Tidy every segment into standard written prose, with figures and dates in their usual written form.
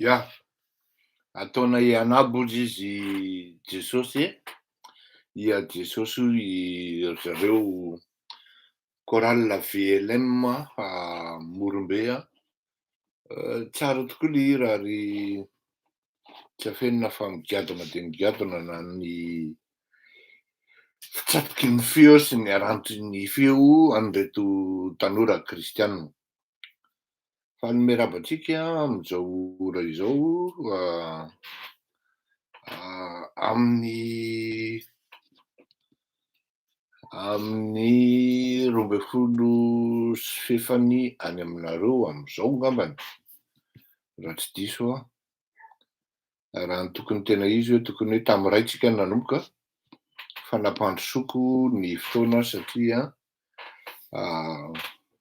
Ia, ataona ianabolo izy Jesosy e, ia Jesosy i zareo koralina VLM Morombe tsara tokoa le hira ary tsy afenina fa migadona de migadona na ny fitsapiky ny feo sy ny harantry ny feo an'ireto tanora kristianina. Manome rabatsika am'izao ora izao, amin'ny roa amby folo sy fefany any aminareo am'izao ngambany, raha tsy diso aho. Raha ny tokony tena izy hoe tokony hoe tam'ray tsika nanomboka fa nampandrosoko ny fotoana satria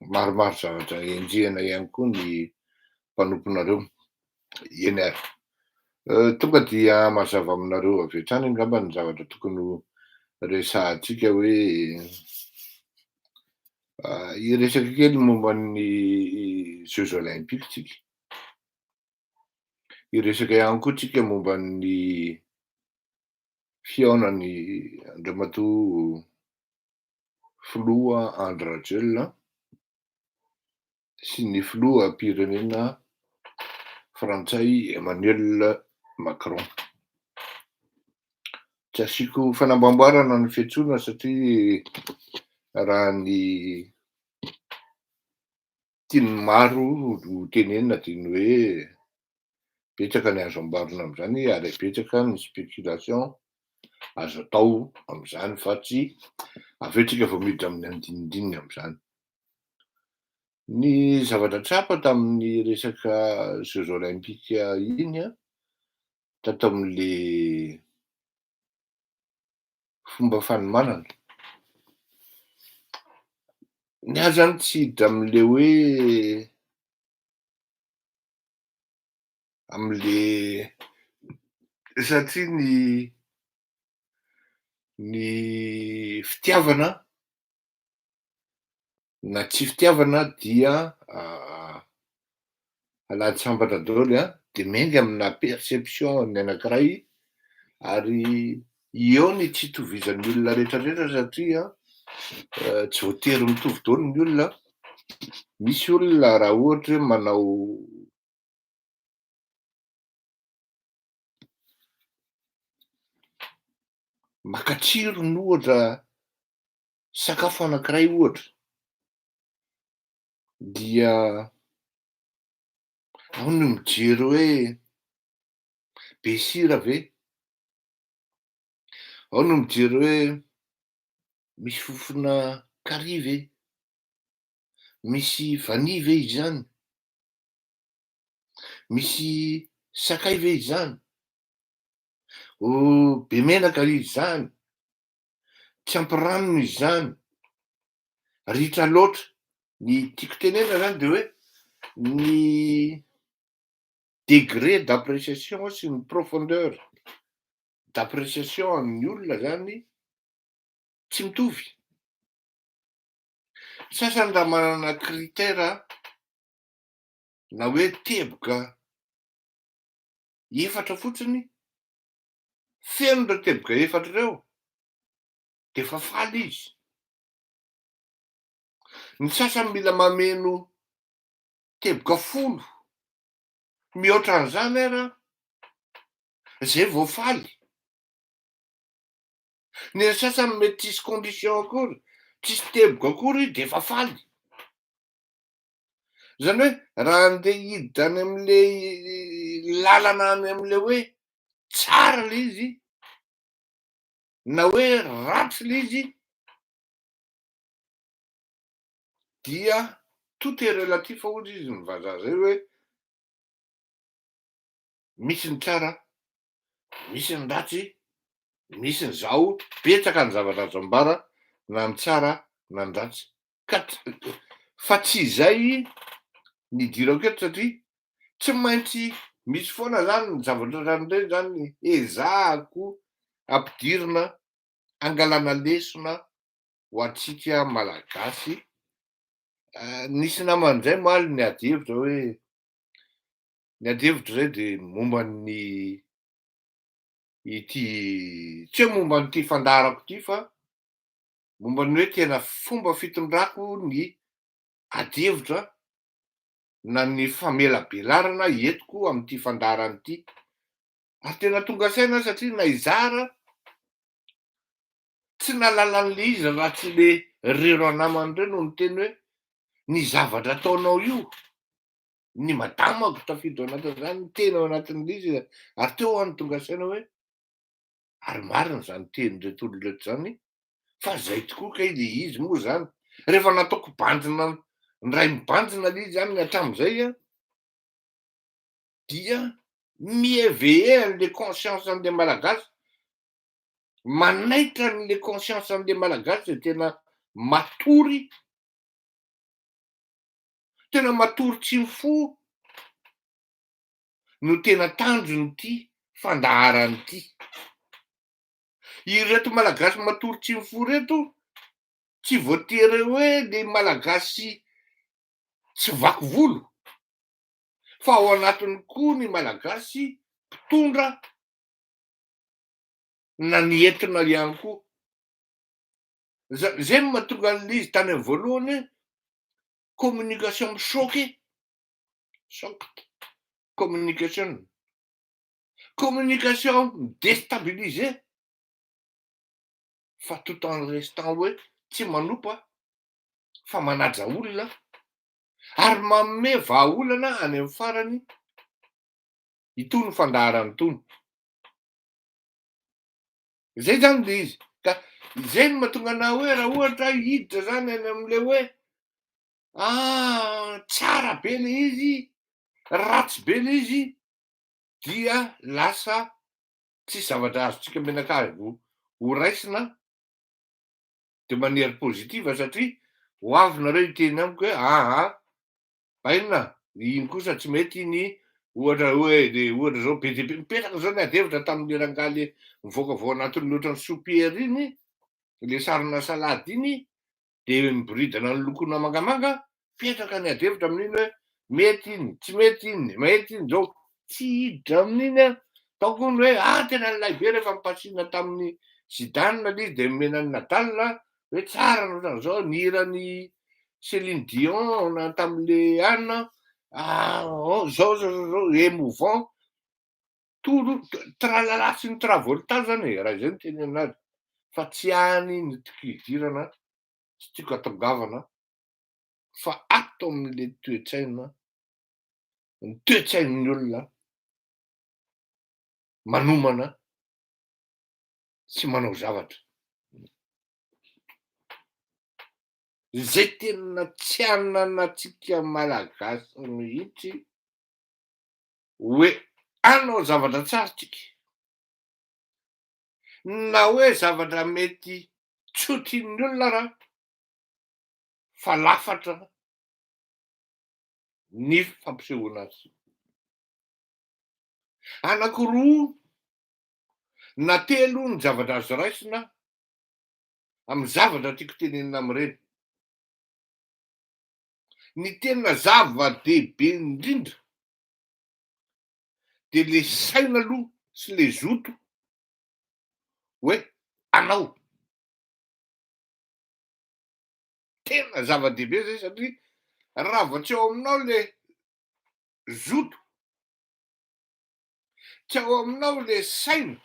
maromaro zavatra enjehana ihany koa ny mpanomponareo. Eny ary. Tonga dia mazava aminareo avy hatrany angamba ny zavatra tokony ho resahantsika hoe hiresaka kely momba ny Jeux olympiques tsika. Hiresaka ihany koa tsika momba ny fihaonan'ny andriamatoa filoha Andry Rajoelina sy ny filoham-pirenena frantsay Emmanuel Macron. Tsy asiako fanamboamboarana ny fiantsoana satria raha ny tian'ny maro no tenenina dia ny hoe betsaka ny azo amboarina amin'izany ary betsaka ny spéculation azo atao amin'izany fa tsy avy eo tsika vao miditra amin'ny andinindininy amin'izany. Ny zavatra tsapa tamin'ny resaka Jeux olympiques iny tato amin'le fomba fanomanana. Ny ahy zany tsy hiditra amin'le hoe amin'le satria ny fitiavana na tsy fitiavana dia alahady sambatra daholo dia miainga amina perception-ny anankiray ary eo ny tsy hitovizan'ny olona rehetrarehetra satria tsy voatery mitovy daholo ny olona. Misy olona raha ohatra hoe manao makatsiro ny ohatra sakafo anankiray ohatra dia ao no mijery hoe be sira ve? Ao no mijery hoe misy fofona carry ve? Misy vanille ve izany? Misy sakay ve izany? Be menaka izany? Tsy ampy ranony izany? Ritra loatra? Ny tiako tenena zany de hoe ny degré d'appréciation sy ny profondeur d'appréciation amin'ny olona zany tsy mitovy. Sasany raha manana critère na hoe teboka efatra fotsiny, feno ireo teboka efatra ireo de efa faly izy. Ny sasany mila mameno teboka 10, mihoatra an'izany ary zay vao faly. Ny sasany mety tsisy condition akory, tsisy teboka akory de efa faly. Zany hoe raha andeha hiditra any amin'le lalana any amin'le hoe tsara le izy na hoe ratsy le izy dia tout est relatif hozy izy ny vazaha zay hoe misy ny tsara, misy ny ratsy, misy ny zao, betsaka ny zavatra azo ambara na ny tsara na ny ratsy fa tsy izay ny idirako eto satria tsy maintsy misy foana zany ny zavatra ohatran'ireny zany ezahako ampidirina angalana lesona ho antsika malagasy. Nisy naman'izay maly niady hevitra hoe niady hevitra zay de momba ny ity tsy hoe momba n'ity fandaharako ity fa momba ny hoe tena fomba fitondrako ny ady hevitra na ny famelabelarana entiko amin'ity fandaharana ity. Ary tena tonga saina satria na hizara tsy nahalala an'le izy raha tsy le reo ranamany ireo no niteny hoe ny zavatra ataonao io Ny madamako tafiditra ao anatin'izany, teny ao anatin'ilay izy ary teo any tonga saina hoe ary marina zany tenin'ireto olona reto zany, fa zay tokoa kay de izy moa zany rehefa nataoko bandina ndray mibandina le izy zany hatramin'izay dia mi-éveiller an'le conscience an'le malagasy, manaitra an'le conscience an'le malagasy zay tena matory tsy mifo no tena tanjon'ity fandaharana ity. Ireto malagasy matory tsy mifo reto tsy voatery hoe le malagasy tsy vaky volo, fa ao anatiny koa ny malagasy mpitondra na ny entina ihany koa. Zay no mahatonga an'ilay izy tany amin'ny voalohany hoe communication choquée, communication déstabilisée, fa tout en restant hoe tsy manompo fa manaja olona ary manome vahaolana any amin'ny farany itony fandaharana itony. Zay zany le izy, ka zay no mahatonga anahy hoe raha ohatra hiditra zany any amin'le hoe tsara be le izy, ratsy be le izy, dia lasa tsisy zavatra azontsika menakavy ho raisina de manière positive satria ho avy nareo hiteny amiko hoe inona iny kosa tsy mety iny ohatra hoe de ohatra zao be dia be mipetraka zao ny ady hevitra tamin'le rangahy le mivoaka vao anatin'ny ohatran'ny soupière iny, le sarina salady iny, de miboridana ny lokona mangamanga, mipetraka ny ady hevitra amin'iny hoe mety iny, tsy mety iny, mety iny zao, tsy hiditra amin'iny ataoko hono hoe tena nilay be rehefa nipasiana tamin'ny Zidane le izy de nomena ny Nadal hoe tsara ohatran'izao, nihiran'ny Céline Dion na tamin'le zao émouvant, tralala sy ny travolta zany raha izay no teny aminazy, fa tsy any ny tiako idirana, tsy tiako hatongavana fa ato amin'le toe-tsaina, ny toe-tsain'ny olona manomana sy manao zavatra. Zay tena tsy ananantsika malagasy mihitsy hoe hanao zavatra tsara tsika, na hoe zavatra mety tsy ho tian'ny olona raha fa lafatra ny fampisehoana azy. Anankiroa na telo ny zavatra azo raisina amin'ny zavatra tiako tenenina amin'ireny. Ny tena zava-dehibe indrindra de le saina aloha sy le zoto hoe anao. Tena zava-dehibe zay satria raha vao tsy ao aminao le zoto, tsy ao aminao le saina,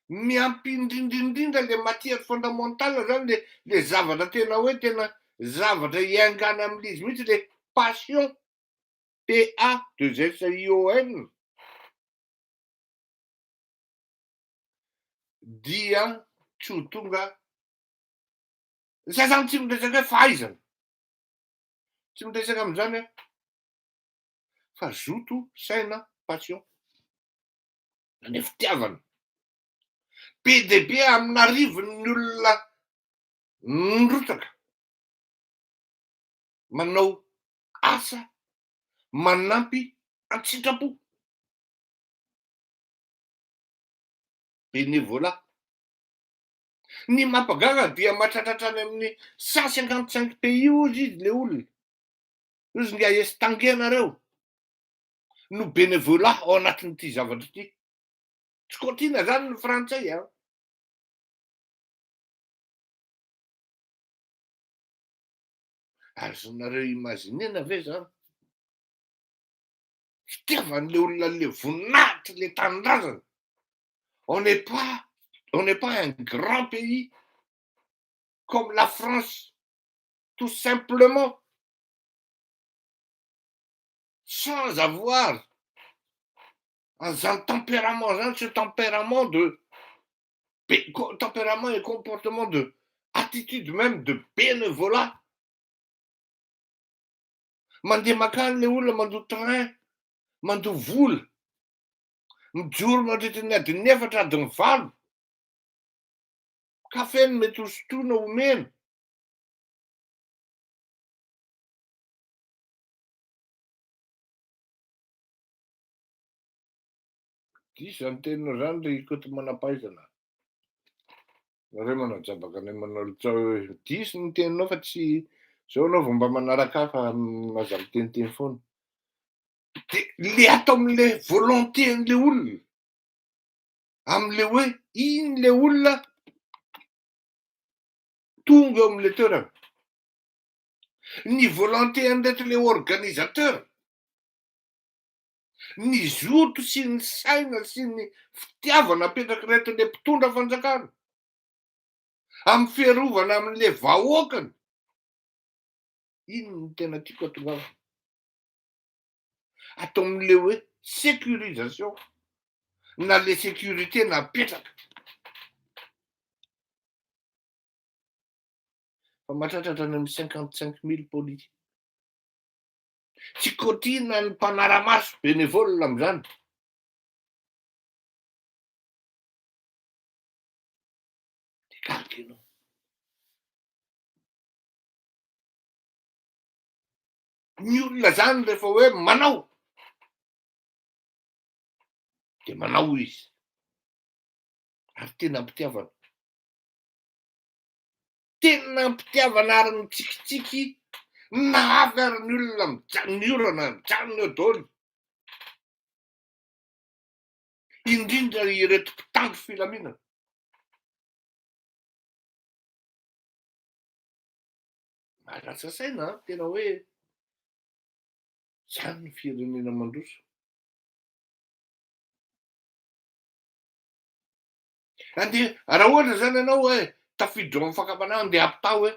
miampy indrindraindrindra le matière fondamentale zany le zavatra tena hoe tena zavatra iaingana amin'izy mihitsy le passion, PASSION, dia tsy ho tonga zay zany tsy miresaka hoe fahaizana, tsy miresaka amin'izany fa zoto, saina, passion, ny fitiavana. Be dia be amin'arivon'ny olona nirotaka manao asa manampy an-tsindrapo, bénévolat. Ny mampagaga dia mahatratratra any amin'ny 155 pays ozy izy le olona, ozy nga estanguet-nareo no bénévolat ao anatin'ity zavatra ity. Tsy kontina zany ny frantsay azonareo imaginena ve zany fitiavan'le olona le voninahitra le tanindrazana. On n'est pas un grand pays comme la France, tout simplement. sans avoir un tempérament, ce tempérament tempérament et comportement de attitude même de bénévolat. Mandeha makany le olona mandoa train, mandoa vola, mijoro mandritra ny adiny efatra adiny valo. Kafe no mety hosotroina omena. Diso zany teninao zany le ikoto manam-pahaizana. Nareo manajabaka anay manao hoe diso ny teninao fa tsy zao anao vao mba manaraka ahy fa aza miteniteny foana. De le atao am'le volonté-n'le olona, am'le hoe iny le olona tonga eo am'le toerana. Ny volonté ndraiky le organisateur, ny zoto sy ny saina sy ny fitiavana apetraky reto le mpitondra fanjakana amin'ny fiarovana amin'le vahoakany, iny no tena tiako hatongavana. Atao am'le hoe sécurisation na le sécurité napetraka. Fa mahatratratra any amin'ny 55 000 polisy. Tsy kotina ny mpanara-maso bénévole am'zany. De kalky anao. Ny olona zany rehefa hoe manao, de manao izy. Ary tena ampitiavana. Tena ampitiavana ary mitsikitsiky nahavy ary ny olona ny orana mijanona eo daholo. Indrindra ireto mpitandro filaminana. Mahalasa saina tena hoe zany ny firenena mandroso. Andeha raha ohatra zany ianao hoe tafiditra ao am'fakapanana andeha hampitao hoe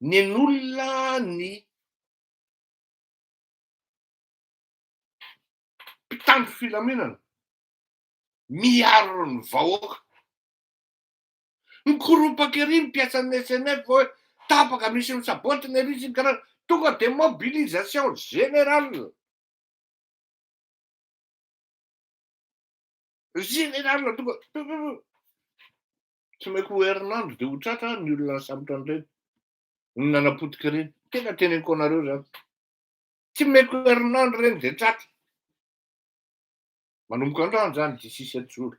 nen'olona ny mpitandro filaminana miaro ny vahoaka. Mikoropaky ery mpiasa ny SNF hoe tapaka misy misabotsiny ery sy ny karaha tonga de mobilisation générale. Générale tonga tsy mainko ho herinandro de ho tratra ny olona nasambotra an'ireny, ny nanapotika ireny. Tena teneniko anareo zany. Tsy mainko ho herinandro reny de tratra. Manomboka androany zany de sisy ady-joro.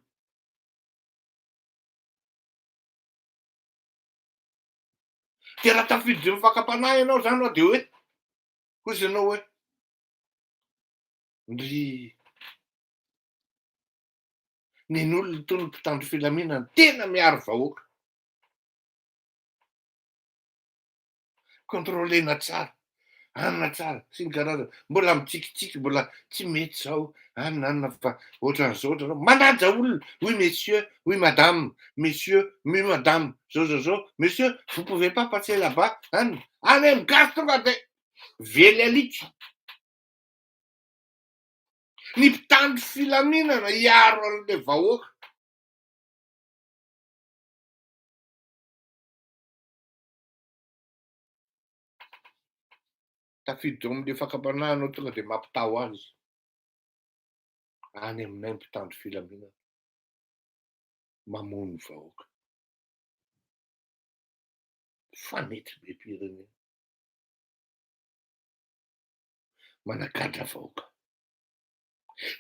De raha tafiditra mifakam-panahy ianao zany de hoe hoy ianao hoe ry nen'olona itony mpitandro filaminana tena miaro vahoaka. Contrôlena tsara, anona tsara sy ny karazany. Mbola mitsikitsiky, mbola tsy mety zao, anona anona fa ohatran'izao ohatran'izao. Manaja olona, oui monsieur, oui madame, monsieur, oui madame, zao, monsieur, vous pouvez pas passer là-bas, anona. Any amin'ny gasy tonga de vely alika. Ny mpitandro filaminana hiaro an'le vahoaka. Tafiditra ao am'le fakam-panahy anao tonga de mampitaho azy. Any aminay mpitandro filaminana. Mamono vahoaka. Fanety be pirenena. Managadra vahoaka.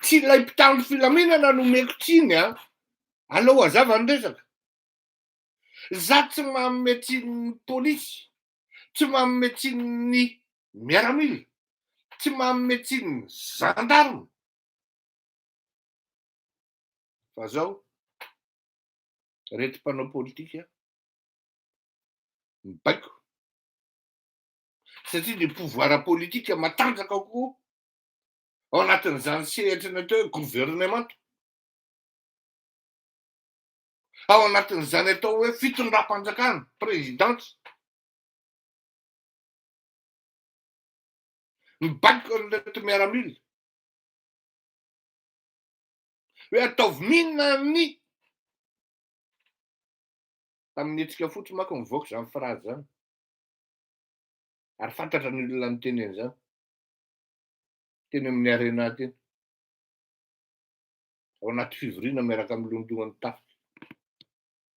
Tsy ilay mpitandro filaminana no omeko tsiny aleo hazava ny resaka. Za tsy manome tsiny ny polisy, tsy manome tsiny ny miaramila, tsy manome tsiny ny gendarme. Fa zao reto mpanao politika mibaiko. Satria ny pouvoir politika matanjaka kokoa ao anatin'izany sehatrany atao hoe gouvernement. Ao anatin'izany atao hoe fitondram-panjakana, présidence. Mibaiko an'reto miaramila. Hoe ataovy mihinana ny tamin'ny hetsika fotsy manko mivoaka zany phrase zany. Ary fantatra ny olona miteny an'izany. Teny amin'ny harena teny. Ao anaty fivoriana miaraka amilondonan'ny tafika.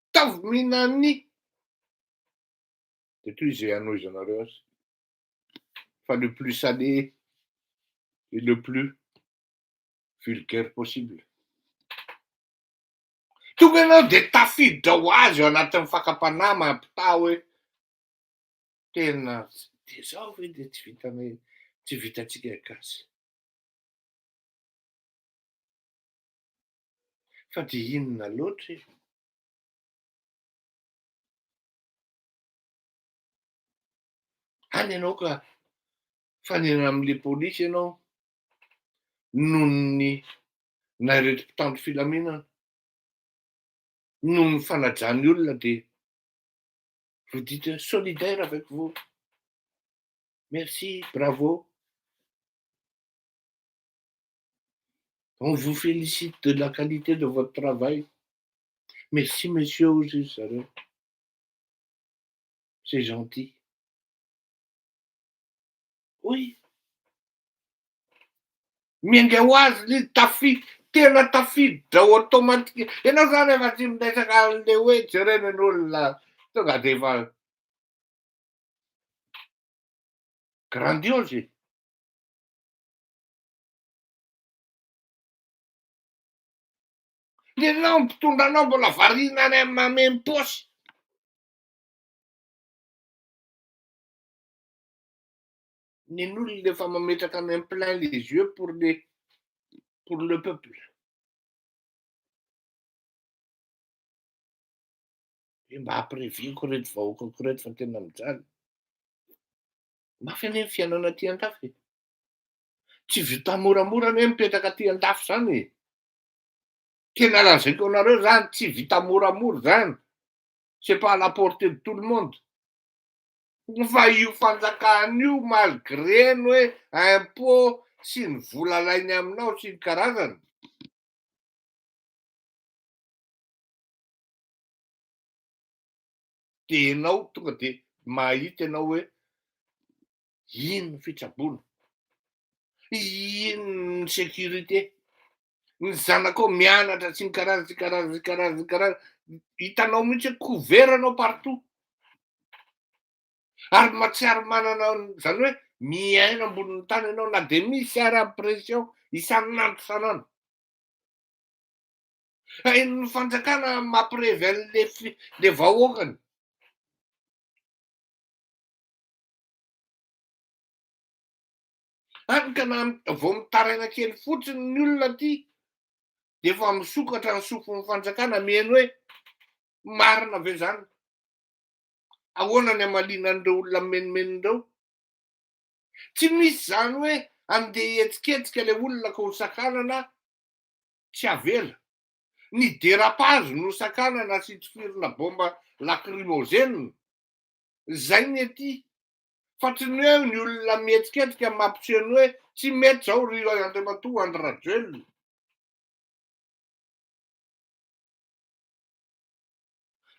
Ataovy mihinana ny. De toy izay anoizanareo azy. Fa le plus salé et le plus vulgaire possible. Tonga ianao de tafiditra ho azy ao anatin'ny fakam-panahy mampita hoe tena de zao ve de tsy vitantsika gasy. Fa de inona loatra e? Any ianao ka fanena am'le pôlisy ianao nohon'ny nahireto mpitandro filaminana, nohon'ny fanajan'ny olona de vous dites solidaire avec vous. Merci, bravo. On vous félicite de la qualité de votre travail. Merci monsieur au juge zareo. C'est gentil. Oui. Miainga ho azy le tena tafiditra ao automatika. Ianao zany efa tsy miresaka an'le hoe jerenan'olona tonga de efa grandiose. Ianao mpitondra anao mbola variana any am'mameny paosy. Nen'olona efa mametraka any en plein les yeux pour le peuple. Mba hampireviko reto vahoakako reto fa tena mijaly. Mafy anie ny fiainana aty an-dafy e. Tsy vita moramora anie mipetraka aty an-dafy zany e. Tena lazaiko anareo zany tsy vita moramora zany. C'est pas à la portée de tout le monde. Fa io fanjakana io malgré ny hoe impôt sy ny vola alainy aminao sy ny karazany. De ianao tonga de mahita ianao hoe ino ny fitsaboana, ino ny sécurité, ny zanakao mianatra sy ny karaza. Hitanao mihitsy couvert anao partout. Ary mahatsiaro manana zany hoe miaina ambonin'ny tany ianao na de misy ary pression isan'andro isan'andro. Hain'ny fanjakana mampirevy an'le vahoakany. Hany ka vao mitaraina kely fotsiny ny olona aty de efa misokatra ny sofon'ny fanjakana miheno hoe marina ve zany? Ahoana ny hamaliana an'ireo olona menomenondreo? Tsy misy zany hoe andeha hietsiketsika le olona ka hosakanana tsy avela. Ny dérapage no hosakanana sy tsifirina bomba lacrymogène. Zay ny aty. Fa tsy ny hoe ny olona mihetsiketsika mampiseho ny hoe tsy mety zao ry andriamatoa Andry Rajoelina.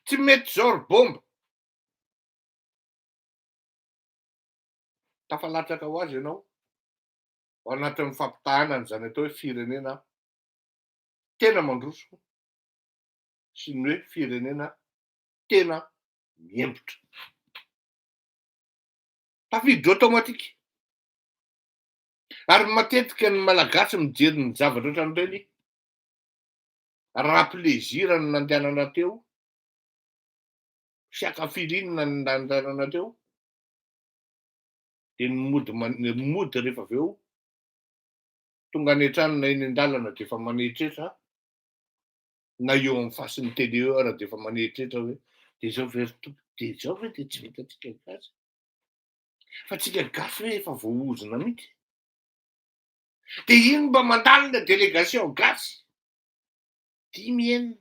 Tsy mety zao ry bomba. Tafalatsaka ho azy ianao ao anatin'ny fampitahanana zany atao hoe firenena tena mandroso sy ny hoe firenena tena miembotra. Tafiditra automatika. Ary matetika ny malagasy mijery ny zavatra ohatran'ireny raha plaisir no nandehanana teo, fiakafilinina no nandehanana teo, de mody rehefa avy eo tonga any an-trano na eny an-dalana de efa maneritreritra na eo amin'ny fasin'ny télé eo ary de efa maneritreritra hoe de zao ve ry tompo, de zao ve de tsy vitantsika gasy? Fa tsika gasy hoe efa voaozona mihitsy. De ino mba mandalo le délégation gasy? 10 enina.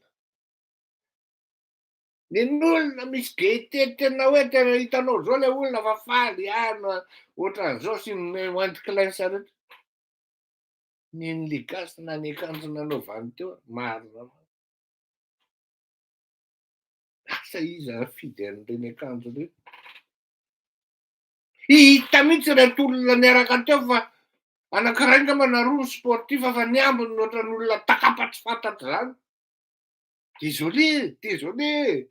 Nen'olona misy gaieté tena hoe tena hitanao zao le olona fa faly ohatran'izao sy anti-Klein rehetra. Nen'le gasy na ny akanjo nanaovany teo marina. Asa izy afidy an'ireny akanjo reny. Hita mihitsy reto olona niaraka teo fa anankiray angambana roa sportif fa ny ambiny ohatran'olona takapa tsy fantatra zany. Désolé, désolé.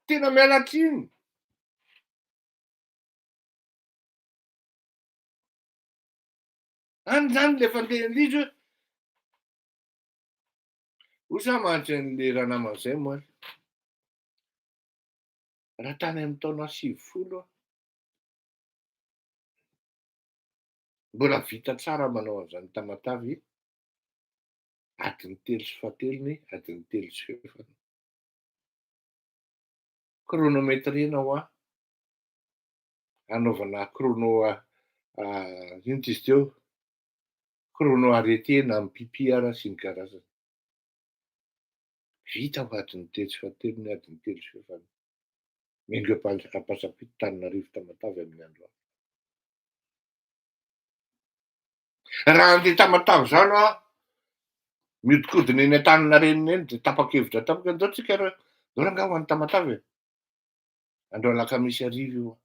Tena miala tsiny. Any zany le fandeha indrindra hoe sa mantsy an'le raha naman'izay moa. Raha tany amin'ny taona 50 aho. Mbola vita tsara manao an'izany Tamatavy. Adiny 3 sy fahatelony, adiny 3 sy fahefany. Chronometrena ho aho. Anaovana chrono ino izy teo? Chrono arrêté na am'PPR sy ny karazany. Vita ho adiny 3 sy fahatelony, adiny 3 sy fahefany. Miainga ampasampito Tananarivo Tamatavy amin'ny andro aho. Raha andeha Tamatavy zany aho, miodikodina eny Antaninarenina eny de tapakevitra andao tsika rangahy ho any Tamatavy. Andao alakamisy ariva io.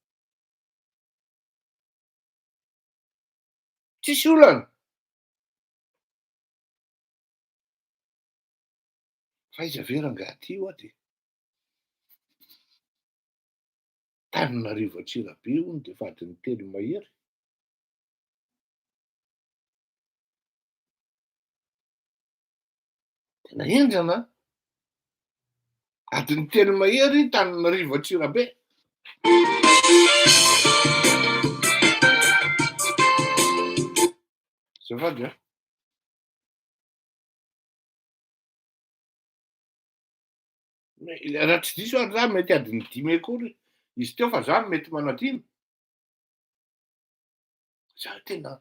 Tsisy olana. Faiza ve rangahy ty io aty? Tananarivo Antsirabe hono de efa adiny 3 mahery. Tena enjana. Adiny 3 mahery Tananarivo Antsirabe. Azafady a. Raha tsy diso ary za mety adiny 5 akory izy teo fa za mety manadino. Za tena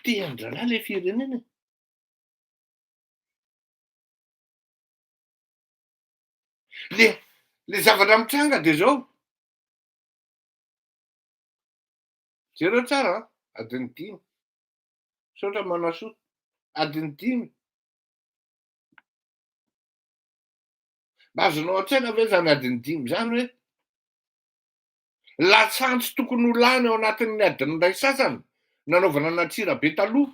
te handrala le firenena. Le zavatra mitranga de zao. Jereo tsara adiny 5. Saotra manao soa. Adiny 5. Mba azonao an-tsaina ve zany adiny 5 zany hoe lasantsy tokony ho lany ao anatin'ny adiny iray sasany nanaovana an'Antsirabe taloha.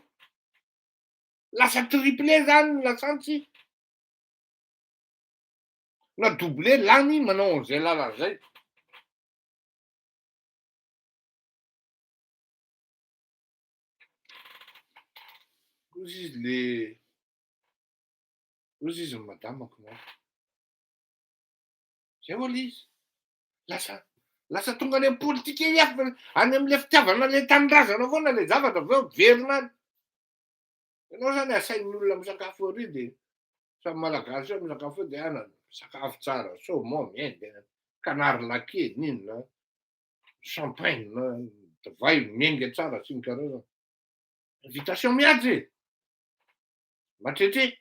Lasa triplé zany ny lasantsy. Na doublé lany manao an'izay lalan'izay. Ozy izy ny madamako moa. Zay hoy izy. Lasa tonga any amin'ny politika any amin'le fitiavana le tanindrazana foana le zavatra aveo verina any. Ianao zany asain'ny olona misakafo ary de samy malagasy io misakafo eo de sakafo tsara, saumon miainga, canard laqué, n'inona, champagne, divay miainga tsara sy ny karazany. Invitation mihaja e! Matretre.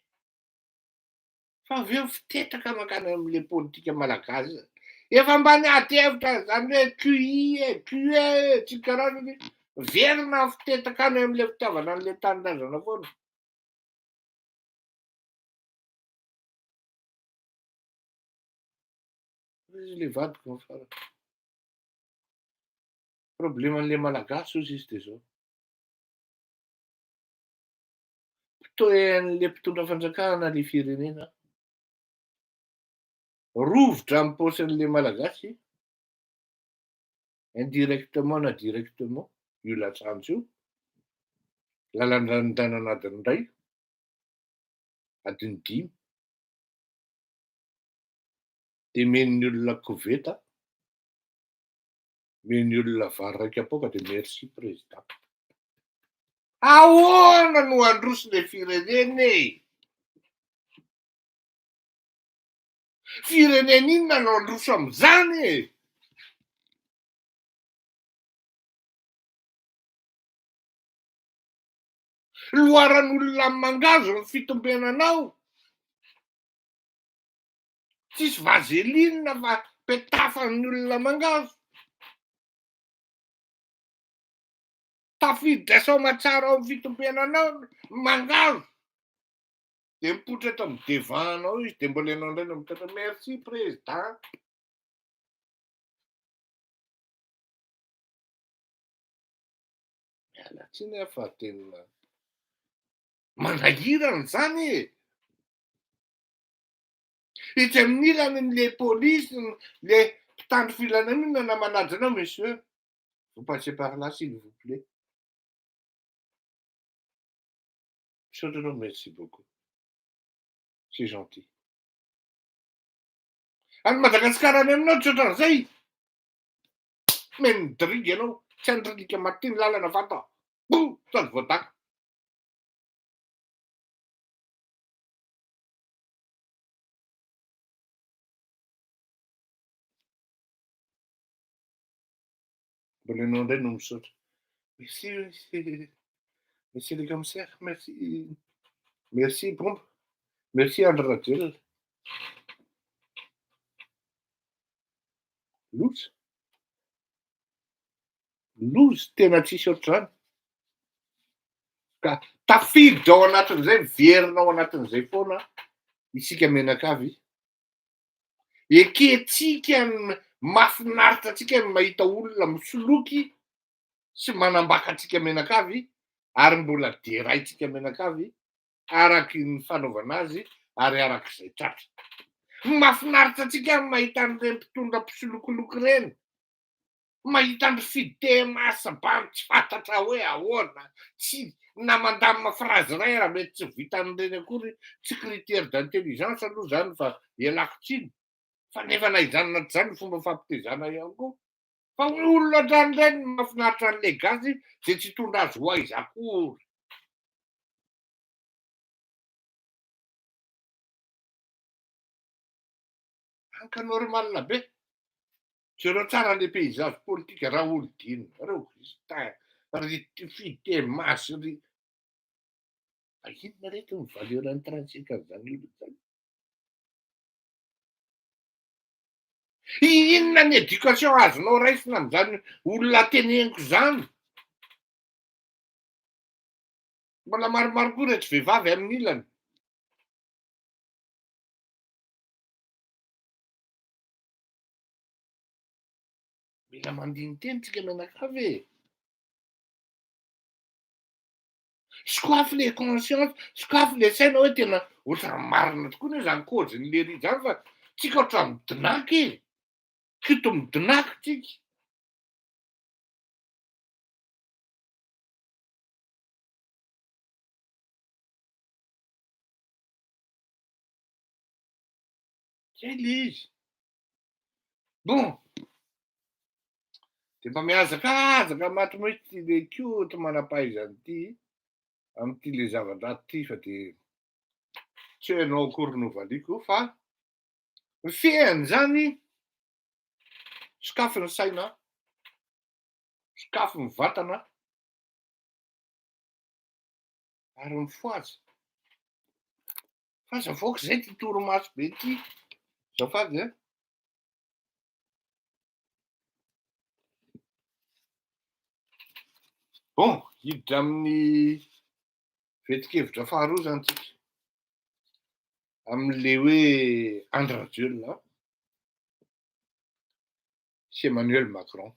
Fa aveo fitetaka mankany amin'le politika malagasy. Efa ambany ady-hevitra zany hoe QE tsy karazany verina fitetaka any amin'le fitiavana an'le tanindrazana foana. Izy le vadiko mafara. Probleman'le malagasy hozy izy de zao. An'le mpitondra fanjakana le firenena. Rovotra amin'ny paosin'le malagasy. Indirectement na directement io lasantsy io. Lalandranon-tanana adiny iray. Adiny 5. De men'ny olona koveta. Men'ny olona vary raika apoka de merci président. Ahoana no androso le firenena e? Firenena inona no androso am'izany e? Loharan'olona mangazo ny fitombenanao. Tsisy vaseline fa petafan'ny olona mangazo. Tafiditra soamatsara ao amin'ny fitombenanao mangazo. De mipoitra eto amin'ny devanao izy de mbola ianao indray no mitatra merci président. Miala tsiny aho fa tena manahirana zany e. Etsy amin'ny ilany le polisy, le mpitandro filaminana manaja anao monsieur. Vous passez par là s'il vous plaît. Misaotra anao, merci beaucoup. C'est gentil. Any Madagasikara any aminao tsy ohatran'izay. Meno midrigy ianao, tsy handridika maty ny lalana vata. Sady voadaka. Mbola ianao indray no misaotra. Merci, monsieur le commissaire, merci. Merci bon. Merci Andry Rajoelina. Loza. Loza tena tsisy ohatr'izany. Ka tafiditra ao anatin'izay, miverina ao anatin'izay foana isika menakavy. Ekentsika ny mahafinaritra antsika ny mahita olona misoloky sy manambaka antsika menakavy ary mbola deraintsika menakavy araky ny fanaovana azy ary arak'izay tratra. Mahafinaritra antsika ny mahita an'ireny mpitondra mpisolokoloky ireny. Mahita ny fitemasam-bano tsy fantatra hoe ahoana, tsy na mandamina frazy iray raha mety tsy vita an'ireny akory, tsy critère d'intelligence aloha zany fa ialako tsiny. Fa nefa na izany na tsy izany ny fomba fampitezana ihany koa. Fa olona ohatran'ireny no mahafinaritra an'le gasy zay tsy hitondra azy ho aiza akory. Anka normalina be. Jereo tsara le paysage politique raha Olodino, reo Justin, ry Fitemasy, ry inona reto ny valeur intrinsèque an'izany olona zany? Inona ny éducation azonao raisina amin'izany olona teneniko zany? Mbola maromaro koa reto vehivavy amin'ny ilany. Mila mandiny teny tsika menakavy e. Sokafa le conscience, sokafa le saina hoe tena ohatran'ny marina tokoa ny hoe zany kaozin'le ry zany fa tsika ohatran'ny midinaky e. Kito midinaky tsika. Zay le izy. Bon. De mba mihazakazaka matrimony ty le koto manam-pahaizany ty am'ty le zava-draty ty fa de tsy hainao akory novaliako fa ny fiainy zany sokafy ny saina, sokafy ny vatana ary ny foazy. Fa zavoaka zay ty torimaso be ty. Zafady a. Bon, hiditra amin'ny vetikevitra faharoa zany tsika. Amin'le hoe Andry Rajoelina sy Emmanuel Macron.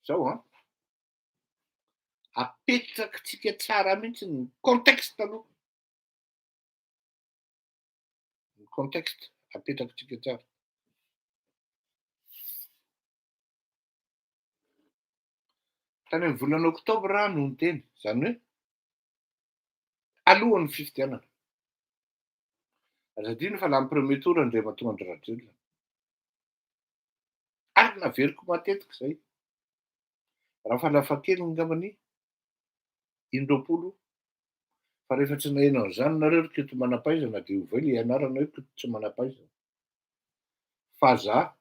Zao a. Apetrakintsika tsara mihitsy ny contexte aloha. Ny contexte apetrakintsika tsara. Tany amin'ny volana oktobra no niteny, zany hoe alohan'ny fifidianana. Aza adino fa lany premier tour Andriamatoa Andry Rajoelina. Ary naveriko matetika zay. Raha falafa-kely ngambany 16. Fa rehefa tsy naheno an'izany nareo ry kito manam-pahaizana de ovay le anarana hoe kito tsy manam-pahaizana. Fa za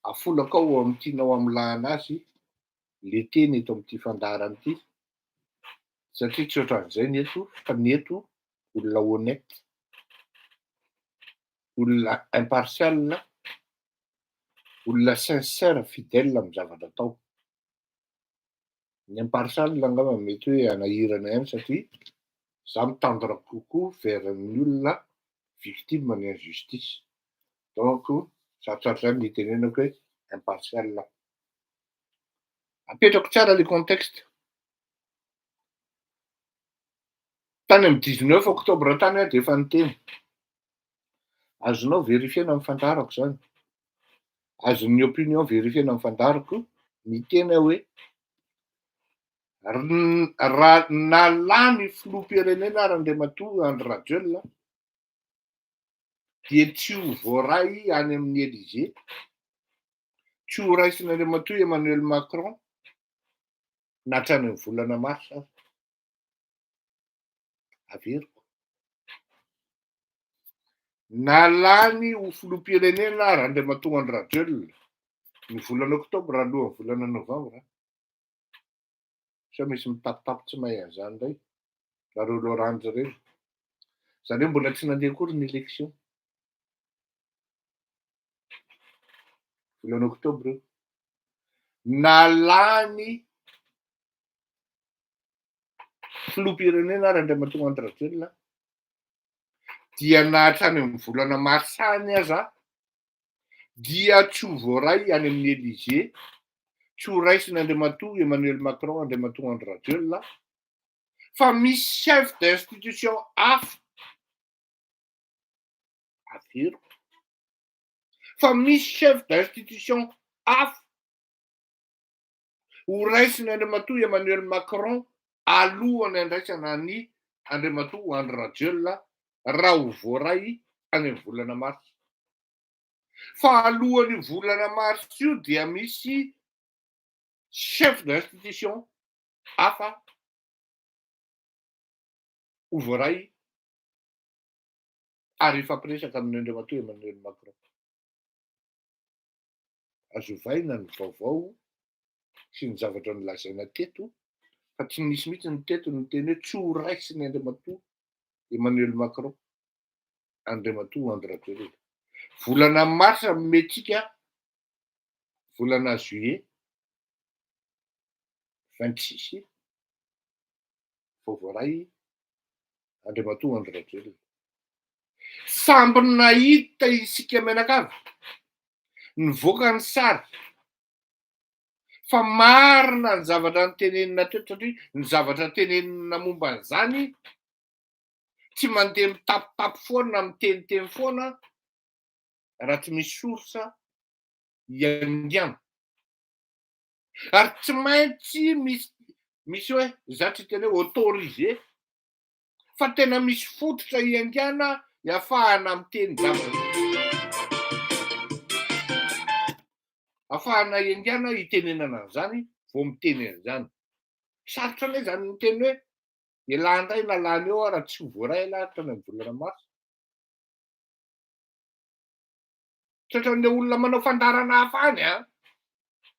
afolako ao amin'ity nao amilahana azy le teny eto amin'ity fandaharana ity. Satria tsy ohatran'izay ny eto, fa ny eto olona honnête, olona impartial, olona sincère, fidèle amin'ny zavatra atao. Ny impartial angamba mety hoe hanahirana ihany satria za mitandrina kokoa vers ny olona victime ny injustice. Donc sarotsarotra ihany ny itenenako hoe impartial. Apetrako tsara le contexte. Tany amin'ny 19 octobre tany aho de efa niteny. Azonao verifiena amin'ny fandaharako zany. Azon'ny opinion verifiena amin'ny fandaharako ny teny aho hoe raha nalany filoham-pirenena Andriamatoa Andry Rajoelina dia tsy ho voaray any amin'ny Élysée, tsy ho raisin'Andriamatoa Emmanuel Macron nahatrany ny volana mars aza. Averiko. Nalany ho filoham-pirenena Andriamatoa Andry Rajoelina ny volana oktobra alohan'ny volana novambra. Sa misy mitapitapy tsy mahay an'izany indray zareo Laurent reny. Zareo mbola tsy nandeha akory ny élection. Volana oktobra io. Nalany filoham-pirenena Andriamatoa Andry Rajoelina dia nahatrany amin'ny volana mars any aza dia tsy ho voaray any amin'ny Élysée, tsy ho raisin'Andriamatoa Emmanuel Macron Andriamatoa Andry Rajoelina fa misy chef d'institution hafa. Averiko. Fa misy chef d'institution hafa ho raisin'Andriamatoa Emmanuel Macron alohany andraisana ny Andriamatoa Andry Rajoelina raha ho voaray any amin'ny volana mars. Fa alohan'ny volana mars io dia misy chef d'institution hafa ho voaray ary ifampiresaka amin'ny Andriamatoa Emmanuel Macron. Azo vaina ny vaovao sy ny zavatra nolazaina teto, fa tsy nisy mihitsy ny teto ny teny hoe tsy ho raisin'ny Andriamatoa Emmanuel Macron Andriamatoa Andry Rajoelina. Volana mars metsika volana juillet 26 vao voaray Andriamatoa Andry Rajoelina. Samby nahita isika menakavy nivoaka ny sary fa marina ny zavatra nitenenina teto satria ny zavatra tenenina momba an'izany tsy mandeha mitapitapy foana miteniteny foana raha tsy misy source iangiana. Ary tsy maintsy misy hoe za tsy teny hoe autorisé fa tena misy fototra iangiana iafahana miteny zavatra. Afahana iangiana itenenana an'izany vao miteny an'izany. Sarotra anie zany miteny hoe ialàndray nalany eo raha tsy ho voaray lahatra ny volana mars. Satria le olona manao fandarana hafa any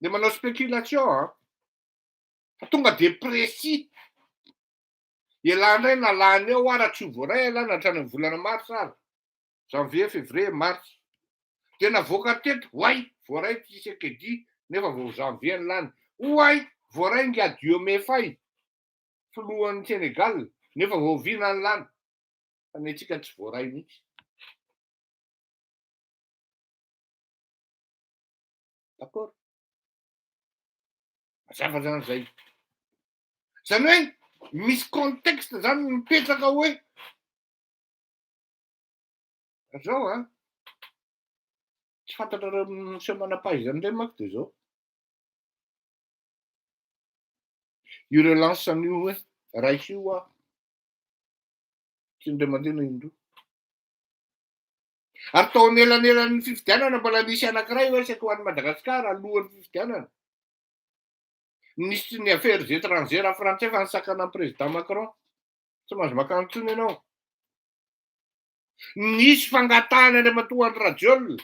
le manao spéculation fa tonga de précis. Ialàndray nalany eo raha tsy ho voaray alàna hatrany ny volana mars ary. Janvier, février, mars. De navoaka teto, hoay, voaray Tshisekedi nefa vao janvier ny lany. Hoay, voaray ngia Diomaye Faye, filohan'ny Sénégal, nefa vao vina ny lany. Fa ny antsika tsy voaray mihitsy. D'accord? Mazava zany zay. Zany hoe misy contexte zany mipetraka hoe zao tsy fantatrareo monsieur manam-pahaizana indray manko de zao. Io relance an'io hoe raisy io tsy indray mandeha na indroa. Ary tao anelanelan'ny fifidianana mbola nisy anankiray resaky ho an'i Madagasikara alohan'ny fifidianana. Nisy ny affaires étrangères français fa nisakana président Macron. Tsy mahazo makany intsony ianao. Nisy fangatahana Andriamatoa Andry Rajoelina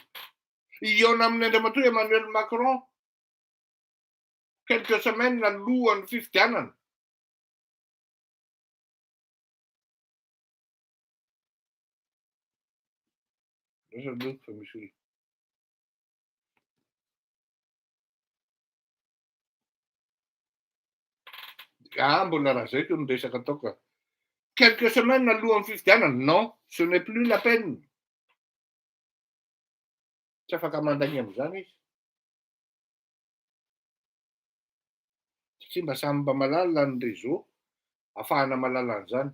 ihaona amin'ny Andriamatoa Emmanuel Macron quelques semaines alohan'ny fifidianana. Fa misy mbola raha zay no resaka ataoko ka. Quelques semaines alohan'ny fifidianana, non, ce n'est plus la peine. Tsy afaka mandagny amin'izany izy. Satria mba samy mba mahalala ny réseau, ahafahana mahalala an'izany.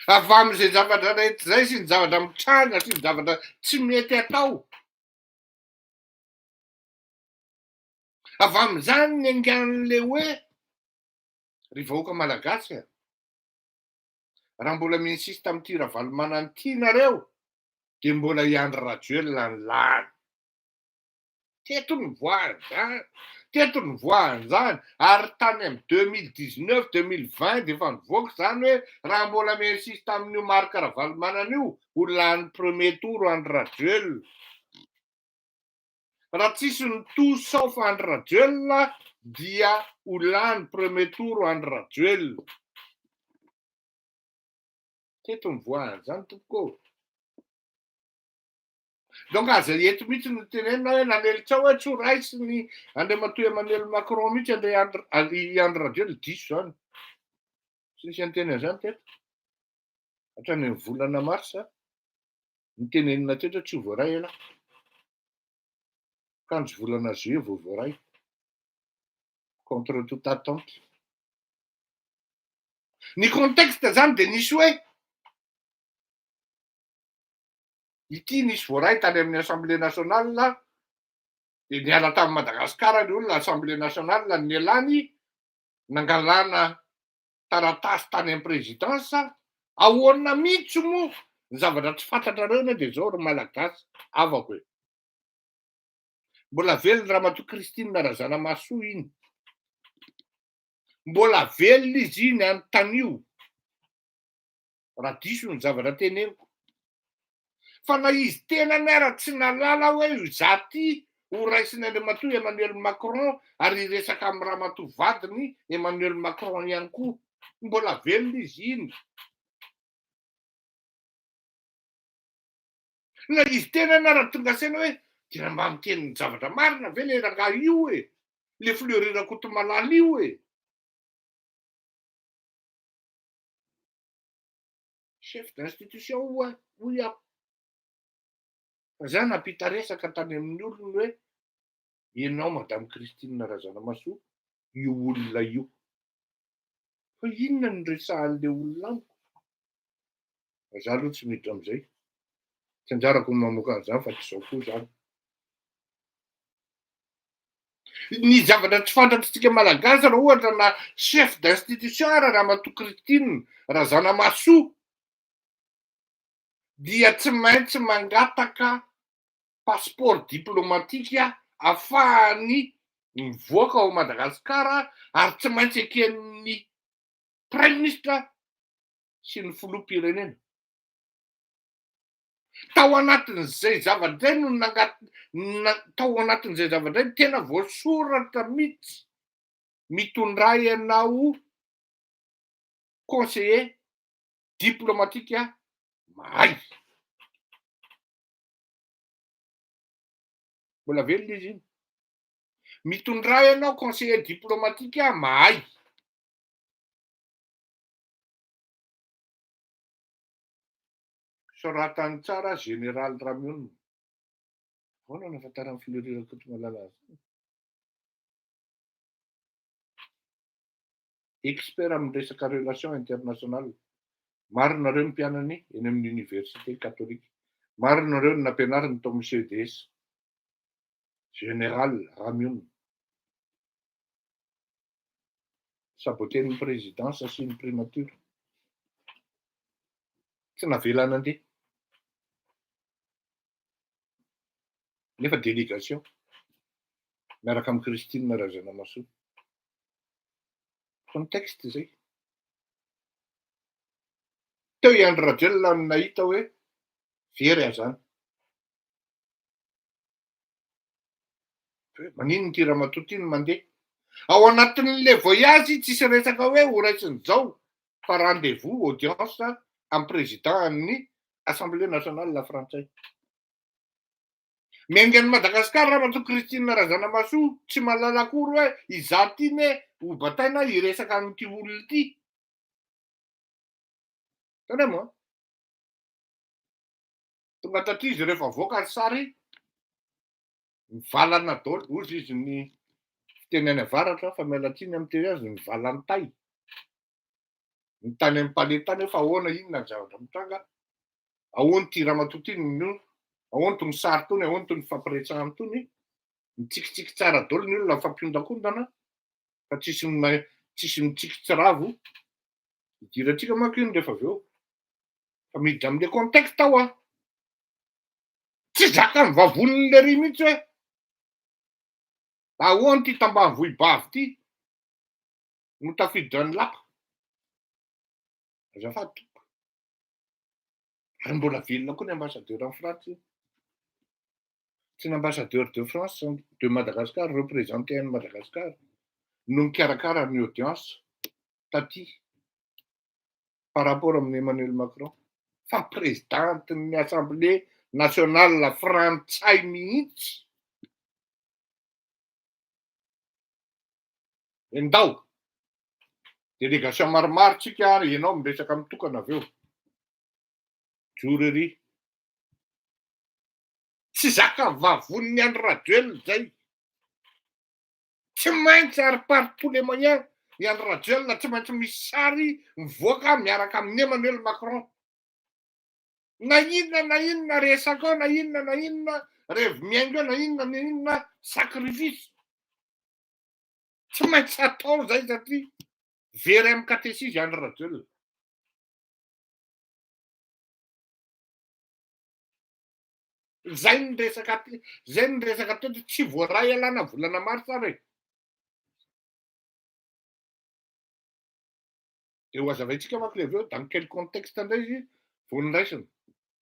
Avy amin'izay zavatra rehetra zay sy ny zavatra mitranga sy ny zavatra tsy mety atao. Avy amin'izany ny angan'le hoe ry vahoaka malagasy raha mbola mi-insiste amin'ity ravalomanana ity nareo dia mbola hiandry Rajoelina ny lany. Teto ny voahany zany ary tany amin'ny 2019 2020 dia efa nivoaka izany hoe raha mbola mi-insiste amin'io Marc Ravalomanana io ho lany premier tour Andry Rajoelina. Raha tsisy ny tout sauf Andry Rajoelina dia ho lany premier tour Andry Rajoelina. Teto ny voahany zany tompoko. Donc aza eto mihitsy no tenenina hoe nanelitra hoe tsy ho raisy ny Andriamatoa Emmanuel Macron mihitsy Andry Rajoelina diso zany. Tsy nisy anteny an'izany teto. Hatrany ny volana marsa ny tenenina teto tsy ho voaray ela. Kandro volana juillet vao voaray. Contre toute attente. Ny contexte zany dia nisy hoe ity nisy voaray tany amin'ny Assemblée nationale dia niala tamin'i Madagasikara ny olona Assemblée nationale ny elany nangalana taratasy tany amin'ny présidence ahoana mihitsy moa ny zavatra tsy fantatrareo dia zao ry malagasy avako hoe mbola velona Ramatoa Christine Razanamahasoa iny. Mbola velona izy iny anontanio raha diso ny zavatra teneniko. Fa na izy tena miara tsy nalala hoe izaty ho raisin'ny Andriamatoa Emmanuel Macron ary resaka amin'ny ramatoa vadiny Emmanuel Macron ihany koa, mbola velona izy iny. Na izy tena miara tonga saina hoe tena mba miteny ny zavatra marina ve le rangahy io e, le Fleury Rakotomalala io e. Chef d'institution hoy aho. Zany nampita resaka tany amin'ny olona hoe ianao Madame Christine Razanamahasoa io olona io. Fa inona no resahan'le olona amiko? Izaho aloha tsy miditra amin'izay. Tsy anjarako ny mamoaka an'izany fa tsy izao koa izany. Ny zavatra tsy fantatritsika malagasy raha ohatra na chef d'institution ara Ramatoa Christine Razanamahasoa dia tsy maintsy mangataka passeport diplomatika ahafahany mivoaka ao Madagasikara ary tsy maintsy eken'ny prime ministre sy ny filoham-pirenena. Tao anatin'izay zavatra no tao anatin'izay zavatra tena voasoratra mihitsy mitondray ianao conseiller diplomatika mahay. Mbola velona izy iny. Mitondray ianao conseiller diplomatika mahay. Soratany tsara général Ramionina. Ahoana no ahafantaran'ny Fleury Rakotomalala azy? Expert amin'ny resaka relation internationale. Maro nareo ny mpianany eny amin'ny université catholique. Maro nareo ny nampianariny tao amin'ny CEDS. Général Ramionina. Saboten'ny présidence sy ny primature. Tsy navela nandeha. Nefa délégation miaraka amin'ny Christine Razanamahasoa. Contexte zay. Teo Andry Rajoelina no nahita hoe very azany. Maninona ity ramatoa ity no mandeha? Ao anatin'le voyage tsisy resaka hoe ho raisin'izao fa rendez-vous audience amin'ny président ny Assemblée nationale la frantsay. Miainga an'i Madagasikara raha matoa Kristina Razanamahasoa tsy mahalala akory hoe izato iny hoe ho bataina hiresaka amin'ity olona ity. Hitanao moa? Tonga taty izy rehefa avoaka ny sary mivalana daholo, ozy izy ny fiteneny avaratra fa miala tsiny am'teny azy ny valantay. Ny tany am'mpaleh tany hoe fa ahoana inona ny zavatra mitranga, ahoana ty ramatoa ty no ahoana tony sary tony, ahoana tony fampiresahany tony, mitsikitsiky tsara daholo ny olona mifampionjakondana fa tsisy mitsikitsy ravo. Idirantsika manko iny rehefa avy eo fa miditra am'le contexte ao a. Tsy zakany vavoniny lery mihitsy hoe ahoana ty tambanivohibavy ty no tafiditra ny lapa. Azafady tompoko. Ary mbola velona koa ny ambassadeur any Frantsa. Tsy ny ambassadeur de France de Madagascar représenté an'i Madagasikara no mikarakara ny audience taty par rapport amin'ny Emmanuel Macron. Fa présidentin'ny Assemblée nationale frantsay mihitsy. Endao. Délégation maromaro tsika ianao miresaka mitokana avy eo. Joro ery. Tsy zaka vavoniny Andry Rajoelina zay. Tsy maintsy ary par tous les moyens i Andry Rajoelina tsy maintsy misy sary mivoaka miaraka amin'ny Emmanuel Macron. Na inona resaka ao, na inona revi miainga eo, na inona sacrifice. Tsy maintsy atao zay satria very amin'ny catéchisme Andry Rajoelina. Zay ny resaka teto tsy voaray alana volana maro tsara e. De ho azavaintsika manko le avy eo dans quel contexte indray izy vao niraisina.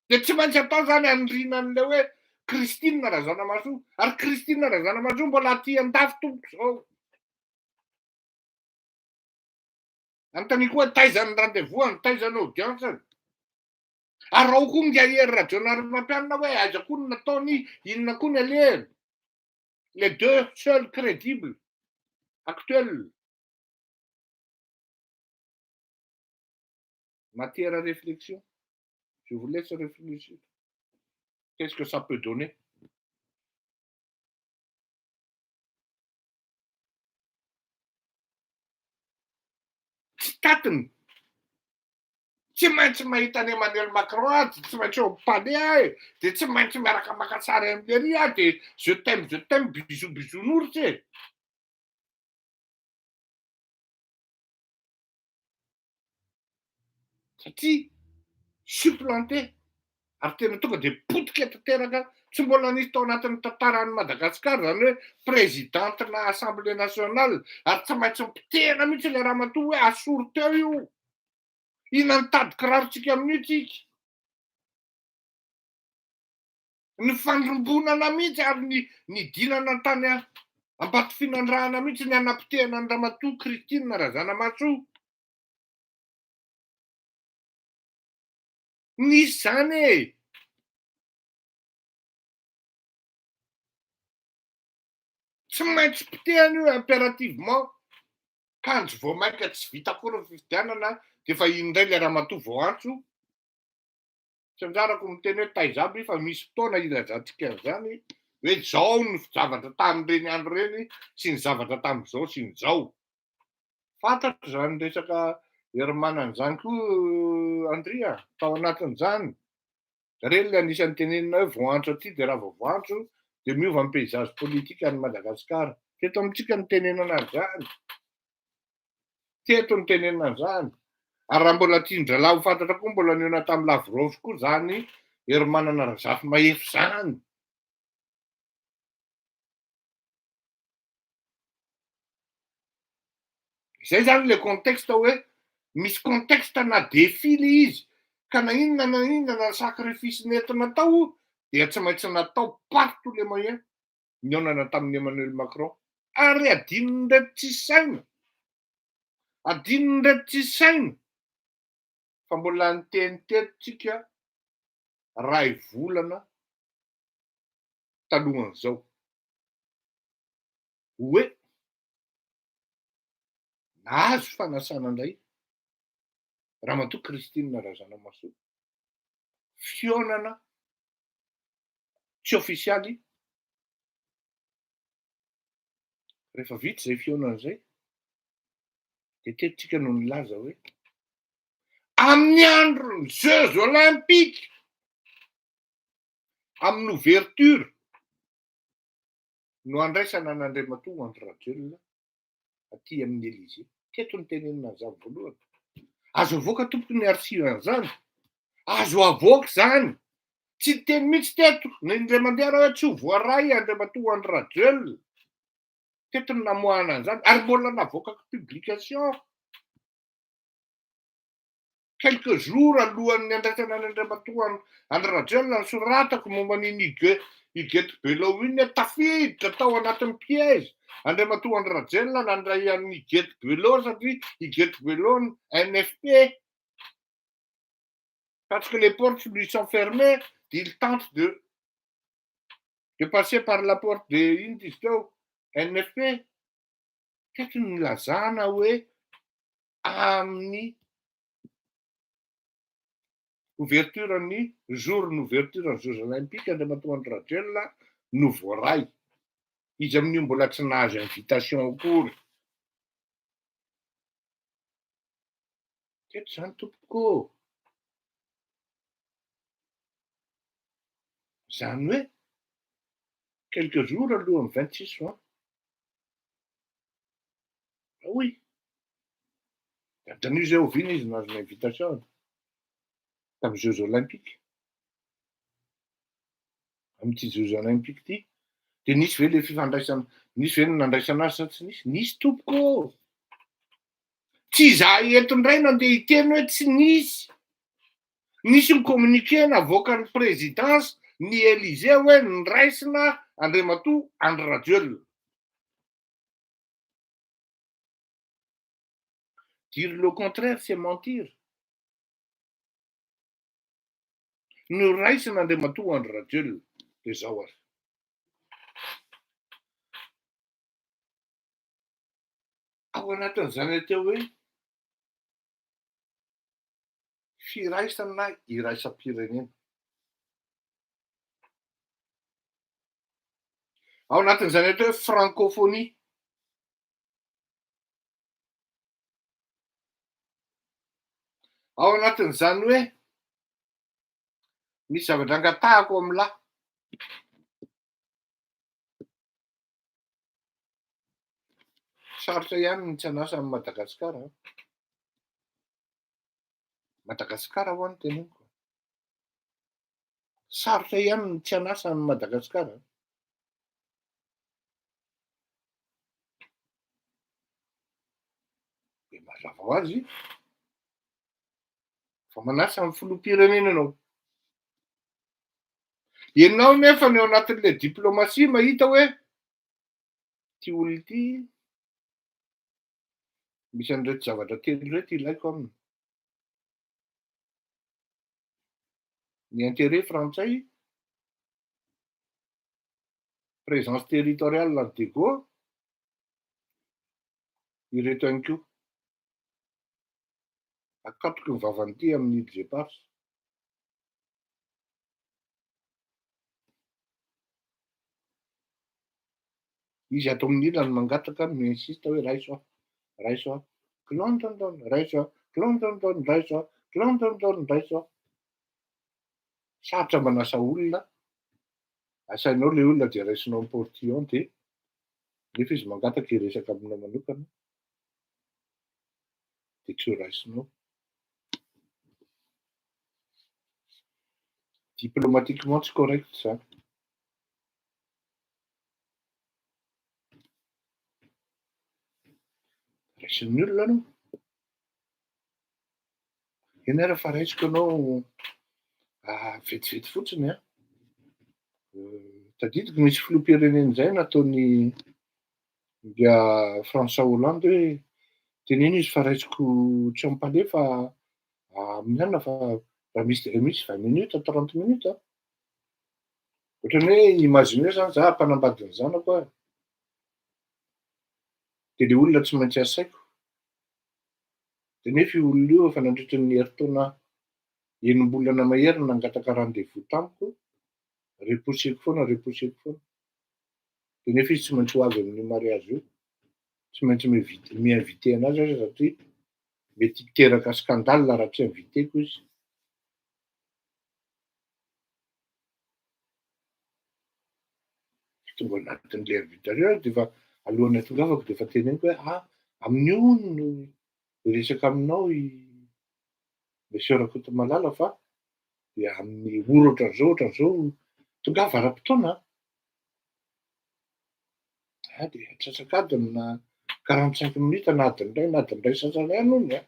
De tsy maintsy atao zany andrina an'le hoe Kristina Razanamahasoa. Ary Kristina Razanamahasoa mbola aty an-dafy tompoko zao. Anontaniako hoe taizany rendez-vous-any, taizany audience-any. Ary ao koa ny ahery rajonary mampianina hoe aiza koa ny nataony, inona koa ny alehany. Les deux seuls crédibles actuels. Matière à réflexion. Je vous laisse réfléchir. Qu'est-ce que ça peut donner? Tsy tatiny. Tsy maintsy mahita any Emmanuel Macron azy, tsy maintsy eo palais ahy, de tsy maintsy miaraka maka sary am'lery ahy de je t'aime, bisounours e. Satria supplanté ary tena tonga de potika tanteraka tsy mbola nisy tao anatin'ny tantaran'i Madagasikara zany hoe présidentina Assemblée nationale ary tsy maintsy mitena mihitsy le ramatoa hoe asoro teo io. Inona nitady kirarontsika amin'io tsika. Ny fandrombonana mihitsy ary nidinana tany Ambatofinandrahana mihitsy ny anapitehana ny ramatoa Kristina Razanamahasoa. Nisy zany e. Tsy maintsy pitehana io impérativement. Kanjo vao mainka tsy vita akory ny fifidianana de fa indray le ramatoa vao antso. Tsy anjarako miteny hoe taizaby fa misy fotoana ilazantsika an'izany hoe zao ny zavatra tamin'ireny andro reny sy ny zavatra tamin'izao sy ny zao. Fantatro zany resaka hermanan'izany koa Andria tao anatin'izany. Reny le anisan'ny tenenina hoe vao antso aty de raha vao voantso de miova ny paysage politika any Madagasikara. Teto amintsika ny tenenana an'izany. Teto ny tenenina an'izany. Ary raha mbola tian-dralahy ho fantatra koa mbola niona tamin'ny Lavrov koa zany hermanana Razafy Mahefy zany. Zay zany le contexte hoe misy contexte na défi le izy ka na inona na sacrifice nentina natao dia tsy maintsy natao par tous les moyens nionana tamin'ny Emmanuel Macron. Ary adinony reto tsisy saina. Adinony reto tsisy saina. Fa mbola niteny teto tsika ray volana talohan'izao hoe nahazo fanasana indray ramatoa Kristina Razanamahasoa fionana tsy ofisialy rehefa vita zay fionana zay de tetika no nilaza hoe amin'ny androny Jeux olympiques amin'ny ouverture no andraisana an'Andriamatoa Andry Rajoelina aty amin'ny Élysée. Teto ny tenenina an'izany voalohany. Azo avoaka tompoko ny arsivan'izany. Azo avoaka zany. Tsy teny mihitsy teto ny indray mandeha raha hoe tsy ho voaray Andriamatoa Andry Rajoelina. Teto ny namoahana an'izany ary mbola navoakako publication quelques jours alohan'ny andraisana an'Andriamatoa Andry Rajoelina nosoratako momba an'iny Huguette Belao iny tafiditra tao anatin'ny piège. Andriamatoa Andry Rajoelina nandray an'i Huguette Belao satria Huguette Belao NFP. Parce que les portes lui sont fermées, il tente de passer par la porte de Indisto, NFP. Teto ny lazana hoe amin'ny ouverture ny jour n'ouverture ny Jeux olympiques Andriamatoa Andry Rajoelina no voaray. Izy amin'io mbola tsy nahazo invitation akory. Teto zany tompoko. Zany hoe quelques jours alohan'ny 26 juin. Oui. Tanio zay oviana izy nahazo invitation tamin'ny Jeux olympiques. Amin'ity Jeux olympiques ity. De nisy ve le fifandraisana, nisy ve nandraisana azy sa tsy nisy? Nisy tompoko. Tsy izaho eto indray nandeha hiteny hoe tsy nisy. Nisy ny communiqué navoakan'ny présidence ny Élysée hoe niraisina Andriamatoa Andry Rajoelina. Dire le contraire, c'est mentir. Noraisina Andriamatoa Andry Rajoelina de zao ary. Ao anatin'izany teo hoe firaisana na iraisam-pirenena. Ao anatin'izany teo hoe francophonie. Ao anatin'izany hoe misy zavatra angatahako amin'ny lahy. Sarotra ihany ny tsy hanasa amin'ny Madagasikara. Madagasikara ho any teneniko. Sarotra ihany ny tsy hanasa amin'ny Madagasikara. De mazava ho azy. Fa manasa amin'ny filoham-pirenena ianao. Ianao nefa ny ao anatin'ilay diplomasia mahita hoe ty olona ity misy an'ireto zavatra telo reto ilaiko aminy. Ny intérêt frantsay, présence territoriale ny de Gaulle, ireto ihany koa. Akatoky ny vavan'ity amin'ny Île Zepars. Izy ato amin'ny ilany mangataka mi-insiste hoe raisoa, raisoa, klondondon, raisoa, klondondon, raisoa, klondondon, raisoa. Sarotra manasa olona. Asainao le olona dia raisinao amin'ny portillon de nefa izy mangataka hiresaka aminao manokana de tsy ho raisinao. Diplomatiquement tsy correct zany. Raisin'ny olona anao. Eny ara fa raisiko anao vetivety fotsiny a. Tadidiko misy filoham-pirenena zay nataon'ny François Hollande hoe teneny izy fa raisiko tsy ampaleha fa amin'ny alina fa Raha misy 20 minutes, 30 minutes a. Ohatran'ny hoe imaginer zany za mpanambady ny zanako a. De le olona tsy maintsy asaiko. De nefa io olona io efa nandritra ny herintaona enim-bolana mahery nangataka rendez-vous tamiko, repousseko foana. De nefa izy tsy maintsy ho avy amin'io mariage io. Tsy maintsy mi-invité anazy aho satria mety hiteraka scandale raha tsy inviteko izy. Tonga anatin'le invitation de efa alohan'ny hatongavako de efa teneniko hoe amin'io no resaka aminao i monsieur Rakotomalala fa de amin'ny ora ohatran'izao tongava ara-potoana. De atsasak'adiny na 45 minutes na adiny ray sasany ihany hono a.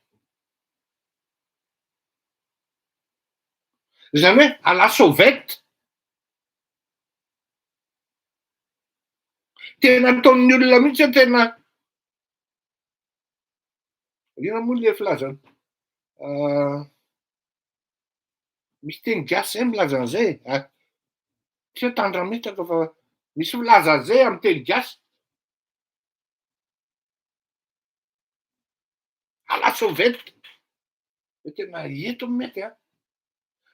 Zany hoe à la sauvette. Tena ataon'ny olona mihitsy tena inona moa le filazana? Misy teny gasy zay milaza an'izay e. Tsy hoe tandramitaka fa misy filaza an'izay amin'ny teny gasy. À la sauvette. Hoe tena eto mety a.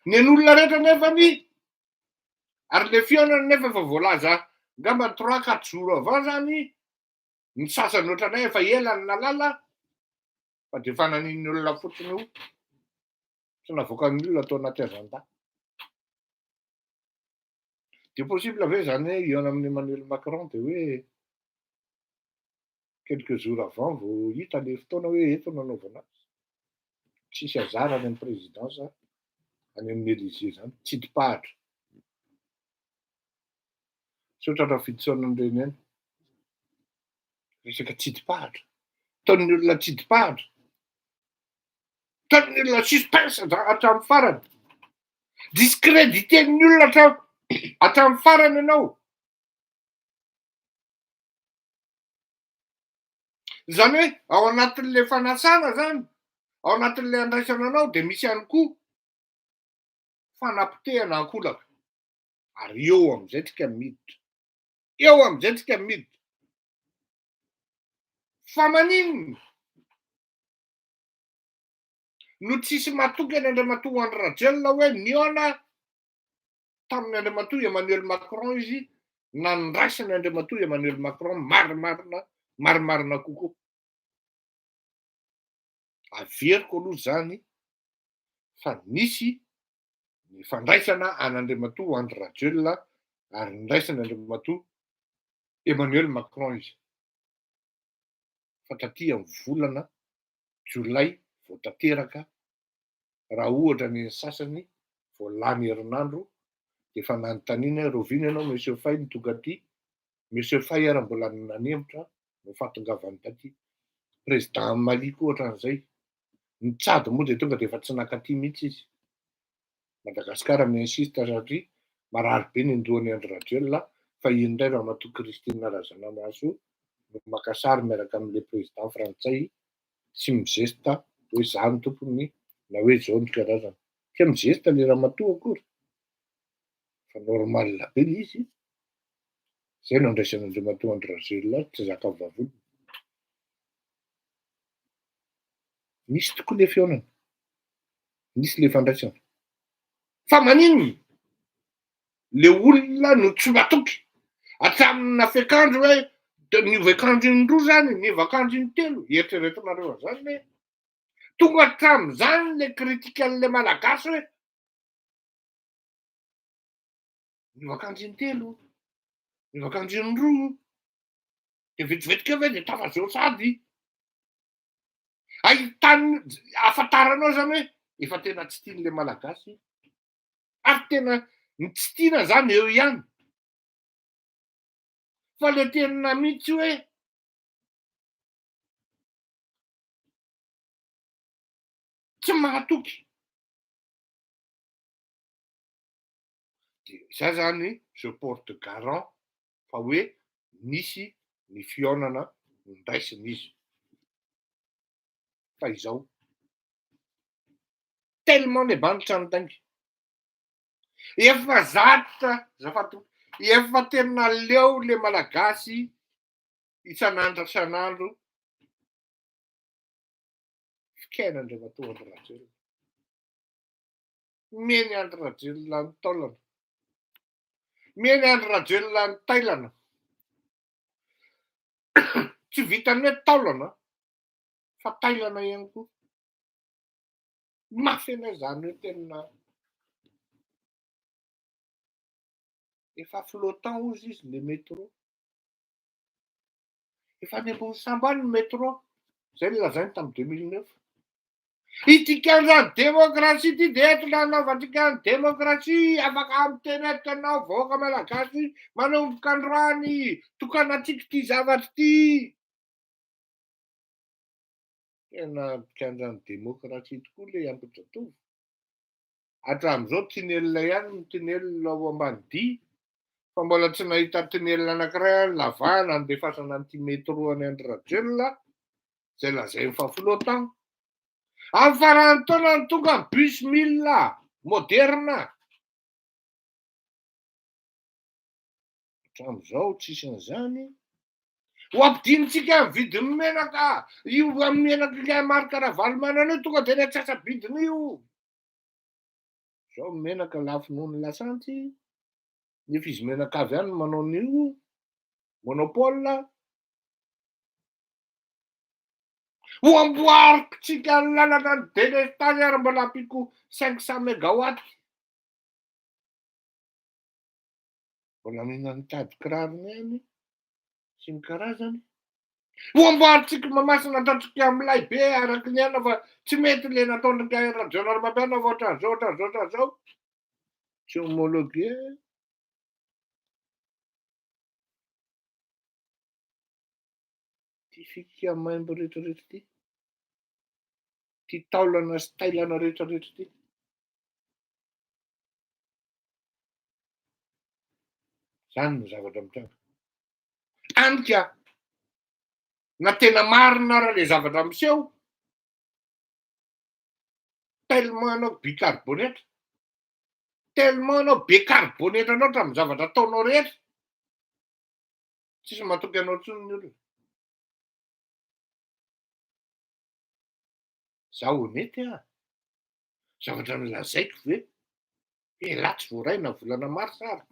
Ny an'olona rehetra nefany ary le fihaonana nefa efa voalaza angamba 3-4 jours avao zany. Ny sasany ohatranay efa ela ny nalala fa de efa nanin'ny olona fotsiny io. Tsy navoakan'ny olona tao anaty agenda. De possible ve zany hoe eo amin'ny Emmanuel Macron de hoe quelques jours avant vao hita le fotoana hoe eto no anaovana azy. Tsisy anjara any amin'ny présidence any amin'ny Élysée zany, tsidipahatra. Sao tratra fiditsaonan'ireny ihany. Resaka tsidipahatra. Ataon'ny olona tsidipahatra. Ataon'ny olona suspense hatramin'ny farany. Discréditen'ny olona hatramin'ny farany ianao. Zany hoe ao anatin'le fanasana zany, ao anatin'le andraisana anao de misy ihany koa fanapotehana ankolaka. Ary eo amin'izay tsika miditra. Fa maninona? No tsisy matoky an'Andriamatoa Andry Rajoelina hoe niona tamin'ny Andriamatoa Emmanuel Macron izy nandraisana Andriamatoa Emmanuel Macron marimarina kokoa. Averiko aloha zany fa nisy ny fandraisana an'Andriamatoa Andry Rajoelina ary niraisana Andriamatoa Emmanuel Macron izy. Fa taty amin'ny volana Jolay vao tanteraka raha ohatra ny sasany vao lany herinandro de efa nanontaniana roviana ianao monsieur Fahy nitonga aty. Monsieur Fahy ary mbola nanembotra no fahatongavany taty. Président Mali koa ohatran'izay. Ny Tchad moa de tonga de efa tsy nankaty mihitsy izy. Madagasikara mi-insiste satria marary be ny andohan'ny Andry Rajoelina fa indray ramatoa Christine Razanamahaso no maka sary miaraka amin'le président frantsay sy mizesta hoe zany tompony na hoe zao ny karazana. Tsy mizesta le ramatoa akory. Fa normal be le izy. Zay no andraisan'Andriamatoa Andry Rajoelina tsy zakany vavony. Nisy tokoa le fihaonana. Nisy le fandraisana. Fa maninona? Le olona no tsy matoky hatramin'ny fiakandro hoe niova akandrony roa zany, niova akandrony telo. Eritreretinareo an'izany hoe tonga hatramin'izany le kritikan'le malagasy hoe niova akandrony telo, niova akandrony roa. De vetivetika ve de tafazao sady. Ahafantaranao zany hoe efa tena tsy tian'le malagasy. Ary tena ny tsy tiana zany eo ihany. Fa le tena mihitsy hoe tsy mahatoky. De zay zany je porte garant fa hoe nisy ny fihaonana nondraisiny izy. Fa izao tellement lebanitra ny tainga. Efa zatra zafato efa tena leo le malagasy isan'andro isan'andro fikenandre matoa andro rajelo. Meny andro rajelona ny taolana. Meny andro rajelona ny tailana. Tsy vitany hoe taolana fa tailana ihany koa. Mafy anay zany hoe tena efa flottant hozy izy le métro. Efa niambony sambany ny métro. Zay nolazainy tamin'ny 2009. Itikan'izany démocratie ty de eto nanaovantsika ny démocratie afaka mitenety anao vahoaka malagasy manomboka androany tokanantsika ty zavatra ty. Tena mpikandrany démocratie tokoa le Ambohijatovo. Hatramin'izao tinelina ihany no tinelina ao ambany dia fa mbola tsy nahita tinelina anankiray lavana andefasana an'ity métro any Andrirajelona zay lazainy fa flottant. Amin'ny farany taona ny tonga ny bus 1000 moderna. Hatramin'izao tsisy an'izany. Ho ampidinitsika ny vidin'ny menaka io amin'ny menaka ilay marika Ravalomanana io tonga de ny atsasabidiny io. Zao menaka lafo noho ny lasantsy nefa izy menaka avy ihany manao an'io monopole. Ho amboaritsika ny lalana ny délestage ary mbola ampiko 500 mégawatt. Mbola mihina mitady kirarony ihany sy ny karazany. Ho amboaritsika Mahamasina andratrika amilay be araky ny ana fa tsy mety le nataon'ika radiona Mapiana fa ohatran'izao. Tsy homologué. Ty fika maimbo rehetrarehetra ty. Ty taolana sy tailana rehetrarehetra ty. Zany ny zavatra mitranga. Anika na tena marina ara le zavatra miseho. Tellement anao bicarbonetra. Tellement anao be carbonetra anao hatramin'ny zavatra ataonao rehetra. Tsisy mahatoky anao intsony ny olona. Zaho mety zavatra nolazaiko ve la tsy voaray na volana mars ary.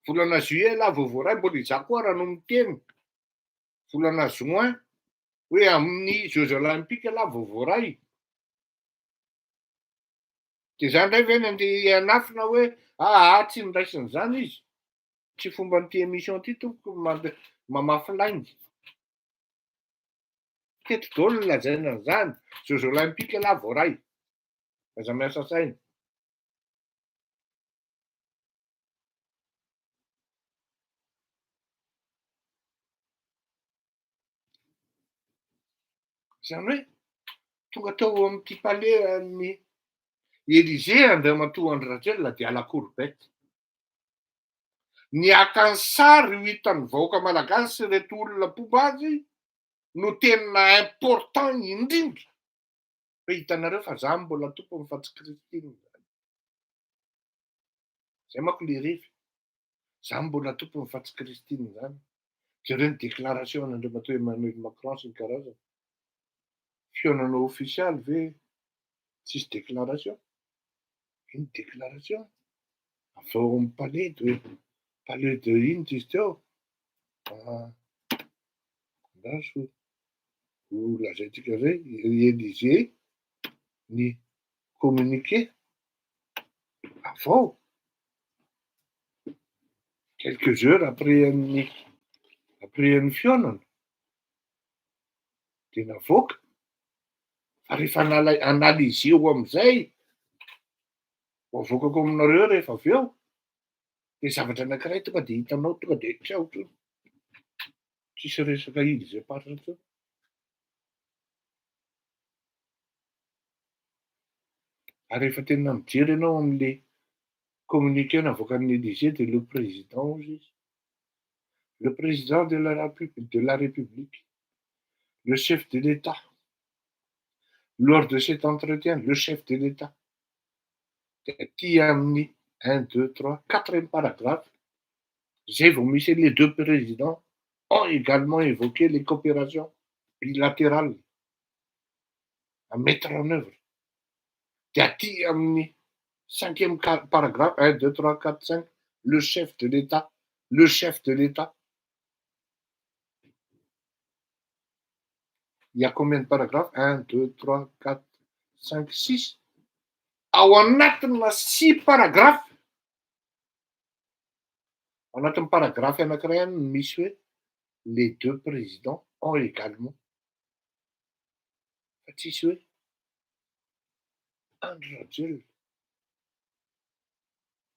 Volana juillet la vao voaray mbola izaho koa raha no miteny. Volana juin hoe amin'ny Jeux olympiques la vao voaray. De zany ndray ve ny anafina hoe tsy niraisin'izany izy. Tsy fomba n'ity émission ty tompoko mamafy laingy. Teto daholo ny lazaina an'izany. Jeux olympiques la voaray. Aza miasa saina. Zany hoe tonga tao amin'ity palais ny Élysée andeha matoa Andry Rajoelina dia à la courbette. Niaka ny sary ho hitan'ny vahoaka malagasy sy reto olona mpomba azy no tena important indrindra. Fa hitanareo fa za mbola tompo mifatsy Kristine. Zay manko le revy. Za mbola tompo mifatsy Kristine zany. Jereo ny déclaration an'Andriamatoa Emmanuel Macron sy ny karazany. Fionana officialy ve tsisy déclaration? Ino déclaration? Avy ao amin'ny palais de ino izy teo? Andaso ho lazaintsika zay Élysée ny communiqué avy ao quelques heures après ny fionana de navoaka. Fa rehefa analyse eo am'izay avoakako aminareo rehefa avy eo de zavatra anankiray tonga de hitanao tonga de tsy aotry tsisy resaka Élysée paritra intsony. Ary rehefa tena mijery ianao am'le communiqué navoakan'ny Élysée de le président hozy izy. Le président de la République, le chef de l'État, Lors de cet entretien, le chef de l'État qui a mis 1, 2, 3, quatrième paragraphe, j'ai vomi, les deux présidents ont également évoqué les coopérations bilatérales à mettre en œuvre. Qui a mis cinquième paragraphe, 1, 2, 3, 4, 5, le chef de l'État, le chef de l'État. Il y a combien de paragraphes? 1, 2, 3, 4, 5, 6. Ao anatina 6 paragraphes, anatin'ny paragraphe anankiray any misy hoe les deux présidents ont également. Fa tsisy hoe Andry Rajoelina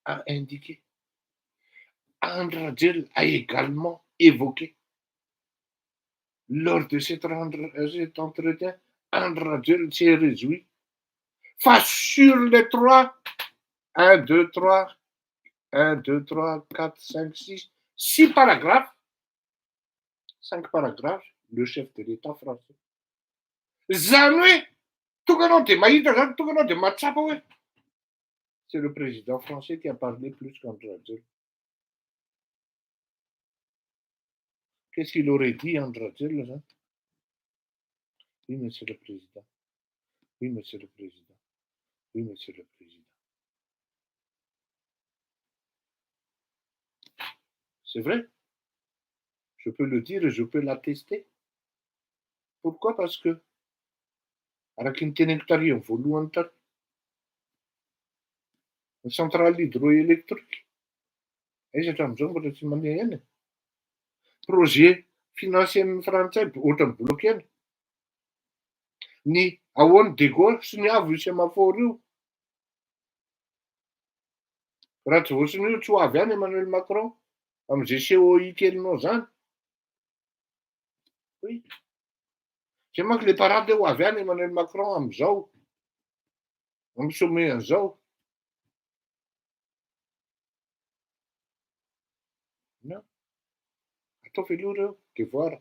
a indiqué. Andry Rajoelina a également évoqué. Lors de cet entretien, Andry Rajoelina s'est réjoui. Face sur les 3, 1, 2, 3, 1, 2, 3, 4, 5, 6, 6 paragraphes, 5 paragraphes, le chef de l'État français. Zany hoe tonga anao dia mahita zany, tonga anao dia mahatsapa hoe c'est le président français qui a parlé plus qu'Andry Rajoelina. Qu'est-ce qu'il aurait dit Andry Rajoelina zany? Oui, monsieur le président. Oui, monsieur le président. Oui, monsieur le président. C'est vrai. Je peux le dire et je peux l'attester. Pourquoi? Parce que araka ny teny tarihan'ny voalohany tary, ny centrale hydroélectrique, aiza hatramin'izao mbola tsy mandeha eny. Projet financé amin'ny frantsay ohatrany bloqué eny. Ny ahoan'ny de Gaulle sy ny avo io sémaphore io, raha tsy voatsiny io tsy ho avy any Emmanuel Macron amin'izay COI kelinao zany. Oui. Zay manko le parade ho avy any Emmanuel Macron amin'izao, amin'ny sommet an'izao. Non. Atao veloha ireo de voir.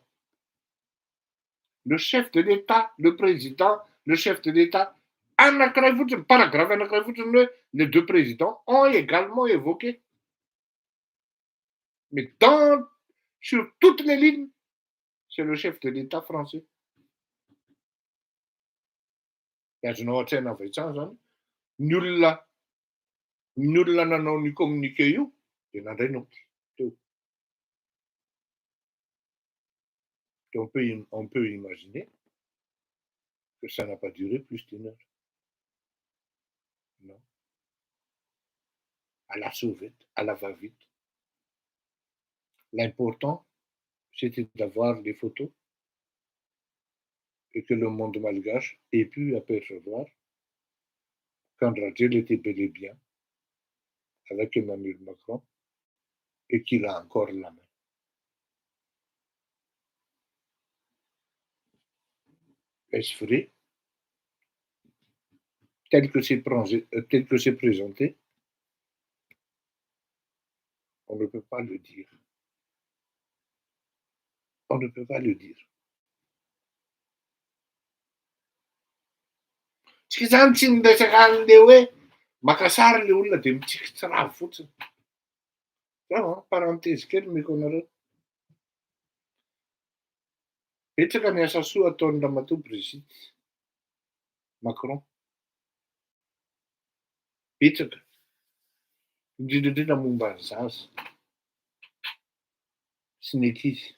Le chef de l'État, le président, le chef de l'État, anankiray fotsiny, paragraphe anankiray fotsiny hoe les deux présidents ont également évoqué. Mais sur toutes les lignes, c'est le chef de l'État français. Azonao an-tsaina avy hatrany zany, ny olona nanao ny communiqué io dia nandray noty teo. On peut imaginer que ça n'a pas duré plus d'une heure. Non. À la sauvette, à la va-vite. L'important, c'était d'avoir les photos et que le monde malgache ait pu apercevoir qu'Andry Rajoelina était bel et bien avec Emmanuel Macron et qu'il a encore la main. Est-ce vrai? Tel que c'est présenté, on ne peut pas le dire. On ne peut pas le dire. Tsy zany tsy niresaka an'le hoe maka sary le olona dia mitsikitsy rà fotsiny. Zao parenthèse kely meko anareo. Betsaka ny asa soa ataon'ny ramatoa Brigitte Macron. Betsaka. Indrindra indrindra momba ny zaza sy ny ankizy.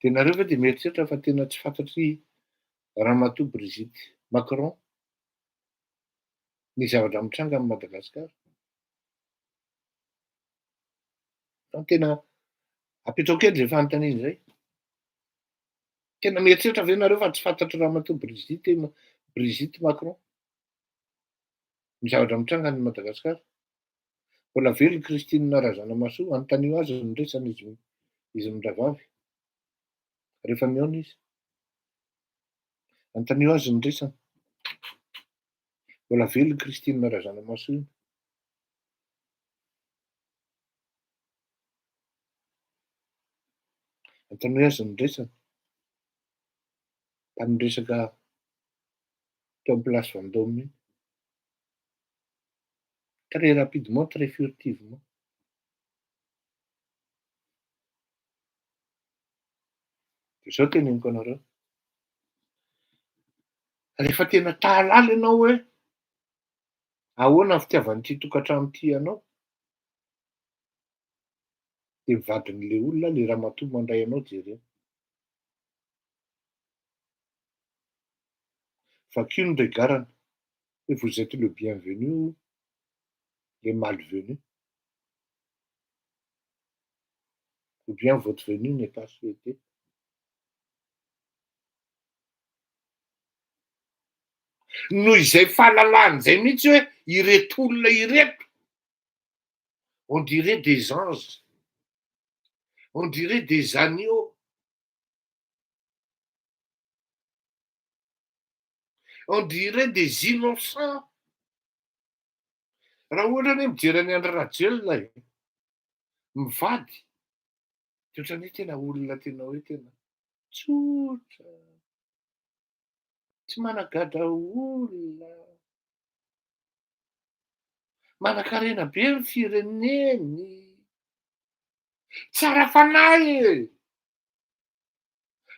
Dia nareo ve dia mieritreritra fa tena tsy fantatry ramatoa Brigitte Macron ny zavatra mitranga amin'ny Madagasikara? Tena apetrao kely zay fanontaniana izay. Tena mieritreritra ve nareo fa tsy fantatry ramatoa Brigitte Macron ny zavatra mitranga any Madagasikara? Mbola very Christine Razanamahasoa anontaniao azy ny resany izy mindravavy. Rehefa mihaona izy. Anontaniao azy ny resany. Mbola very Christine Razanamahasoa iny. Antony azy ny resany tamin'ny resaka teo amin'ny place Vendôme iny. Très rapidement, très furtivement. De zao teneniko anareo. Rehefa tena tahalala ianao hoe ahoana ny fitiavan'ity tokantrano ity ianao, de mivadin'le olona le ramatoa mandray anao jereo. Va qu'une de garana et vous êtes le bienvenu ou le malvenu. Ou bien votre venue n'est pas souhaitée. Noho izay fahalalahany zay mihitsy hoe ireto olona ireto, on dirait des anges, on dirait des agneaux, on dirait des innocents. Raha ohatra hoe mijery any Andry Rajoelina mivady, de ohatran'ny hoe tena olona tena hoe tena tsotra, tsy managadra olona, manan-karena be ny fireneny, tsara fanahy e,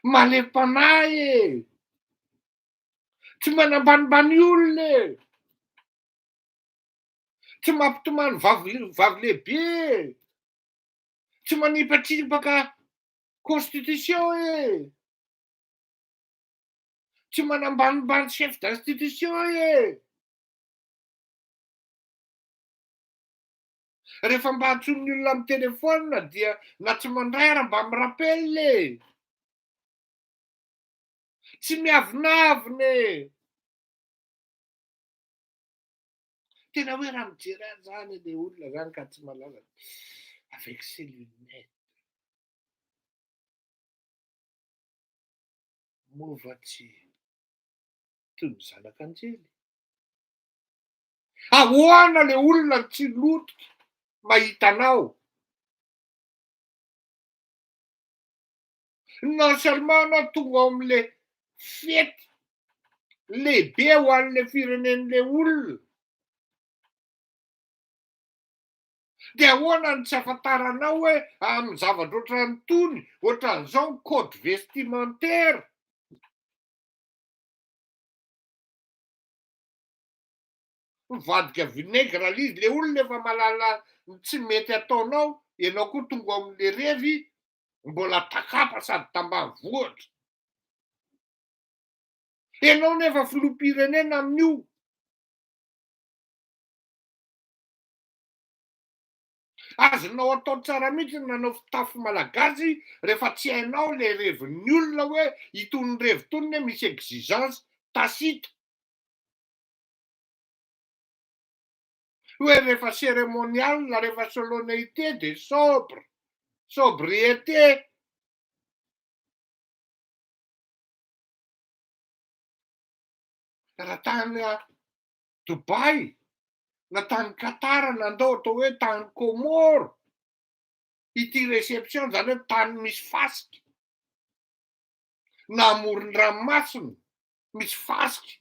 malem-panahy e, tsy manambanimbany olona e, tsy mampitomany vavy lehibe e, tsy manipatripaka constitution e, tsy manambanimbany chef d'institution e. Rehefa mba antsoin'ny olona amin'ny telefônina dia na tsy mandray ara mba mirapelle e, tsy miavinavina e. Tena hoe raha mijery azy zany le olona zany ka tsy malala avec ses lunettes movatsy toy ny zanak'anjely. Ahoana le olona tsy lotika mahita anao? Non seulement anao tonga ao am'le fety lehibe ho an'le firenen'le olona, de ahoana ny tsy afantaranao hoe amin'ny zavatra ohatran'itony, ohatran'izao ny code vestimentaire. Mivadika vinaigre l'izy le olona efa mahalala tsy mety ataonao, ianao koa tonga ao am'le revy mbola takapa sady tambanivohitra. Ianao nefa filoham-pirenena amin'io. Azonao atao tsara mihitsy nanao fitafy malagasy rehefa tsy hainao le revin'ny olona hoe itony revi itony hoe misy exigence tacite. Hoe rehefa cérémonial na rehefa solennité de sobre, sobriété. Raha tany Dubai na tany Qatar nandao atao hoe tany Comore, ity réception zany hoe tany misy fasika, na amoron-dranomasina misy fasika,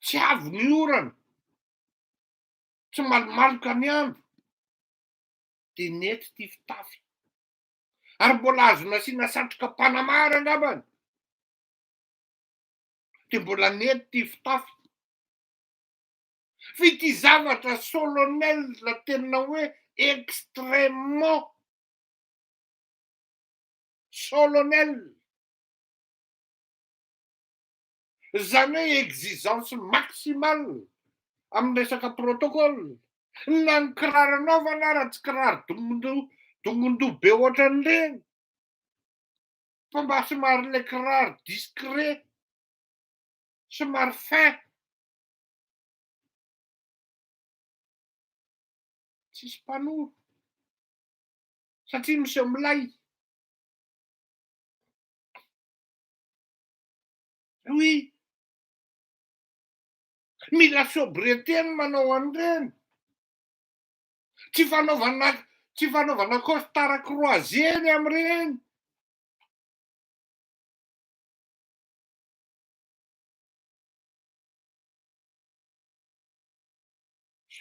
tsy avy ny orana, tsy malomaloka ny andro, de nety ty fitafy. Ary mbola azo nasiana satroka Panama angambany, de mbola nety ty fitafy. F'ity zavatra solennel tena hoe extrêmement solennel, zany hoe exigence maximale amin'ny resaka protocole. Na ny kiraro anaovana raha tsy kiraro dongon-doha be ohatran'ireny, fa mba somary le kiraro discret, somary fin. Tsisy mpanoro satria miseho milay. Oui, mila sobriété ny manao an'ireny. Tsy fanaovana costard croisé ny am'ireny.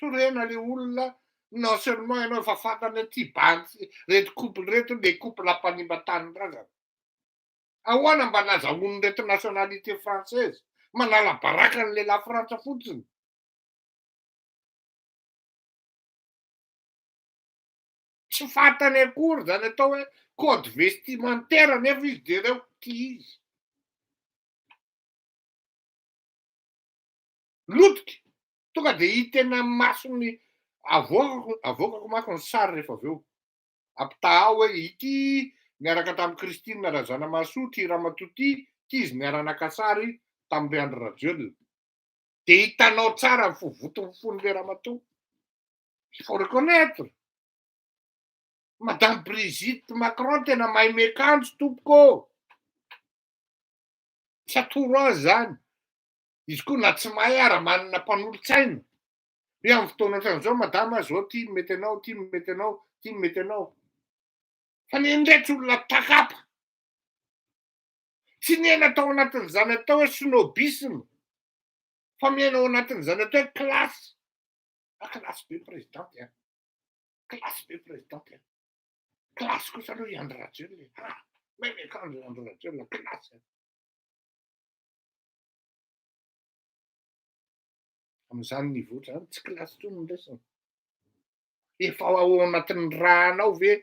sorena le olona non seulement ianao efa fantany aty bantsy reto couple reto le couple ampanimban-tany razana. Ahoana mba nazahoany reto nationalité française? Manala baraka ny lehilahy frantsa fotsiny. Tsy fantany akory zany atao hoe code vestimentaire nefa izy de reo tia izy. Lotiky, tonga de hita eny amin'ny masony avoakako manko ny sary rehefa avy eo. Ampitaha ao hoe ity niaraka tamin'i Christine Razanamahasoa, ty ramatoa ty izy niara-naka sary tamin'i Andry Rajoelina. De hitanao tsara ny fovoton'ny fon'le ramatoa. Il faut reconnaître. Madame Brigitte Macron tena mahay miakanjo tompoko. Tsy atoro azy zany. Izy koa na tsy mahay ara manana mpanolontsaina. Hoe amin'ny fotoana ohatran'izao madama zao ty mety anao, ty mety anao, ty mety anao. Fa nen'iretsy olona takapa. Tsy miaina tao anatin'izany atao hoe snobisme. Fa miaina ao anatin'izany atao hoe classe. Classe be présidente. Classe be présidente. Classe kosa aloha i Andry Rajoelina. Mahay miakanjo i Andry Rajoelina, classe. Amin'izany niveau zany tsy classe intsony ny resany. Efa ao anatin'ny rahanao ve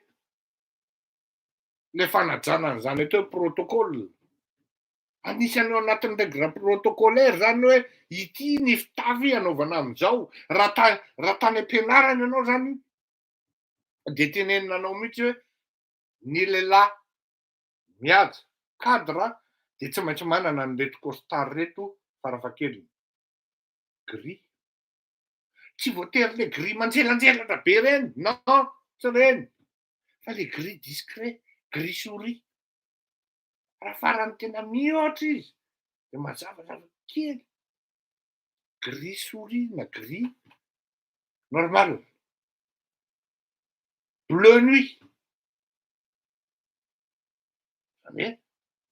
le fanajana an'izany atao hoe protocole. Anisany ao anatin'ny règle protocolaire zany hoe ity ny fitafy anaovana amin'izao. Raha tany am-pianarana ianao zany de tenenina anao mihitsy hoe ny lehilahy mihaja cadre de tsy maintsy manana an'ireto costard reto farafahakeliny. Gris. Tsy voatery le gris manjelanjelatra be reny, non, tsy reny. Fa le gris discret, gris souris. Raha farany tena mihoatra izy de mazavazava kely. Gris souris na gris normal. Bleu nuit. Zany hoe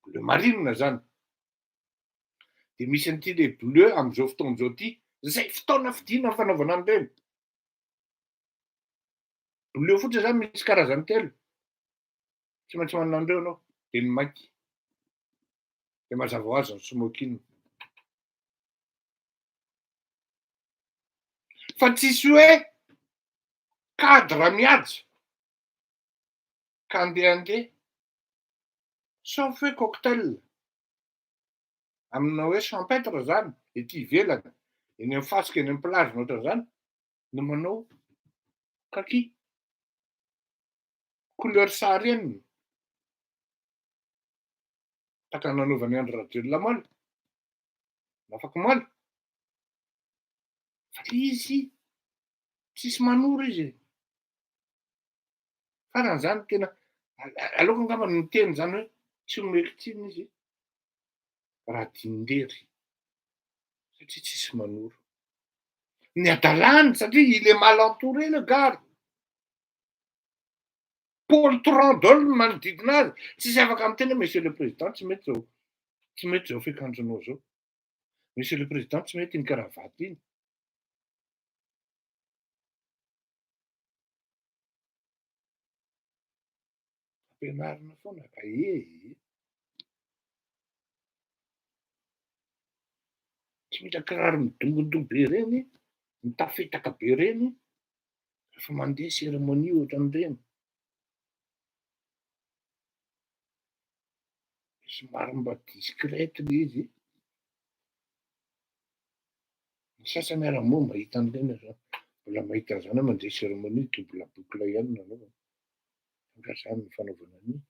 bleu marine zany. De misy an'ity le bleu amin'izao fotoan'izao ty, zay fotoana fidiana ny fanaovana an'ireny. Bleu fotsiny zany misy karazany telo. Tsy maintsy manana an'ireo ianao. De ny mainty. De mazava ho azy ny smoking. Fa tsisy hoe cadre mihaja ka andehandeha sauf hoe cocktail. Amina hoe champêtre zany ety ivelany, eny amin'ny fasika eny amin'ny plage na ohatran'izany no manao kaki. Couleur sary eniny. Tahaka ny nanaovan'i Andry Rajoelina moa. Afaka moa. Fa izy tsisy manoro izy. Karan'izany tena aleoko angamba ny miteny zany hoe tsy omeko tsiny izy raha dinidery satria tsisy manoro. Ny adalàny satria il est mal entouré le gars. Paul Trondol no manodidina azy. Tsisy afaka miteny hoe monsieur le président tsy mety zao. Tsy mety zao fiakanjonao zao. Monsieur le président tsy mety iny karavato iny. Ampianarina foana ka tsy mila kiraro midongodongo be reny, mitafetaka be reny rehefa mandeha cérémonie ohatran'ireny. Somary mba discrète le izy. Ny sasany ara moa mahita an'ireny zao. Mbola mahita an'izany aho mandeha cérémonie double boucle ihany no anaovana. Ka zany ny fanaovana an'iny.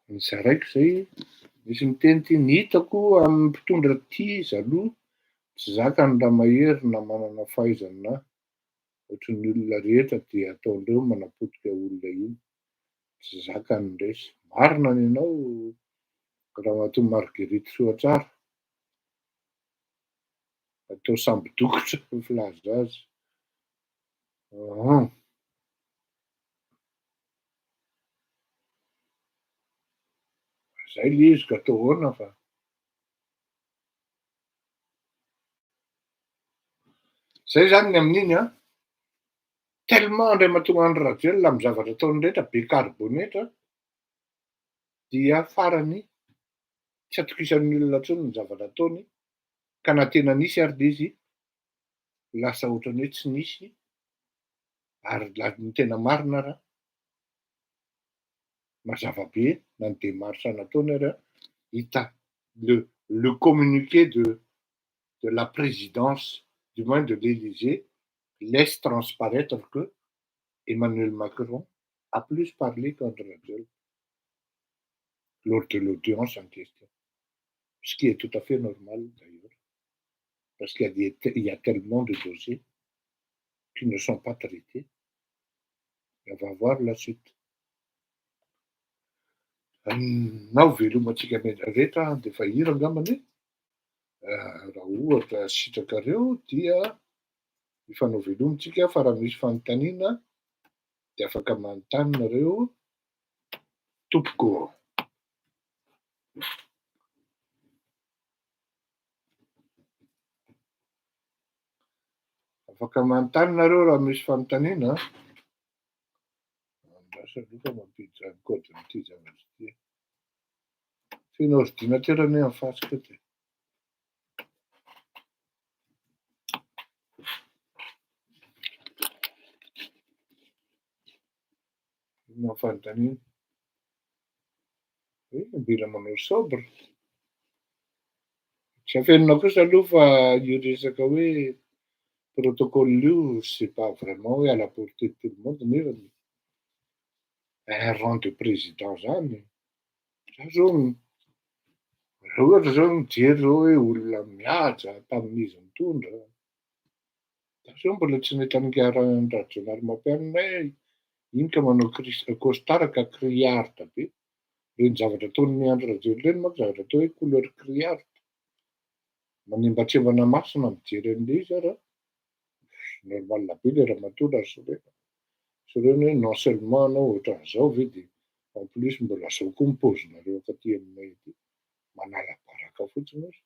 Ny zaraiko zay misy miteny ty ny hitako amin'ny mpitondra ty zaloha tsy zakany raha mahery na manana fahaizana na ohatran'ny olona rehetra de ataondreo manapotika olona iny. Tsy zakany ndresy. Marina ny anao ramatoa Marguerite Soatsara. Atao samby dokotra ny filaza azy. Zay le izy ka atao ahoana fa Zay zany ny amin'iny a, tellement indray mahatonga andro Rajoelina amin'ny zavatra ataony rehetra be carbonetra dia farany tsy atokisan'ny olona intsony ny zavatra ataony ka na tena nisy ary de izy lasa ohatrany hoe tsy nisy ary ny tena marina raha mazava be na ny démarche nataony ary a hita le communiqué de la présidence, du moins de l'Élysée, laisse transparaître que Emmanuel Macron a plus parlé qu'André Rajoelina lors de l'audience en question. Ce qui est tout à fait normal d'ailleurs, parce qu'il y a tellement de dossiers qui ne sont pas traités. Et on va voir la suite. Nao velomantsika rehetra dia efa hira angambany raha ohatra sitrakareo dia hifanao velomontsika fa raha misy fanontaniana dia afaka manontany nareo tompoko. Afaka manontany nareo raha misy fanontaniana. Andrasa aloha mampiditra ny code-n'ity zavatra ity. Feno ordinateur anie amin'ny fasika dia. Inona fanontaniana? Mila manao sobre. Tsy afenona kosa aloha fa io resaka hoe protocole io c'est pas vraiment hoe à la portée de tout le monde nefa un rang de président zany. Za zao raha ohatra zao mijery zao hoe olona mihaja tamin'izy mitondra. Za zao mbola tsy nahita nikarahana Bernard Mamperinay, iny ka manao costard ka criard be. Reny zavatra ataon'ny Andry Rajoelina ireny manko zavatra atao hoe couleur criard. Manimbatrembana masina mijery an'ilay izy ary normal be ilay ramatoa raha sorena. Sorena hoe non seulement anao ohatran'izao ve dia en plus mbola zao koa ny paozinareo aty aminay aty. Manala baraka fotsiny izy.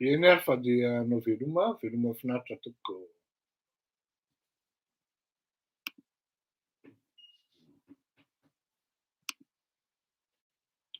Eny ary fa dia anao veloma finaritra tompoko.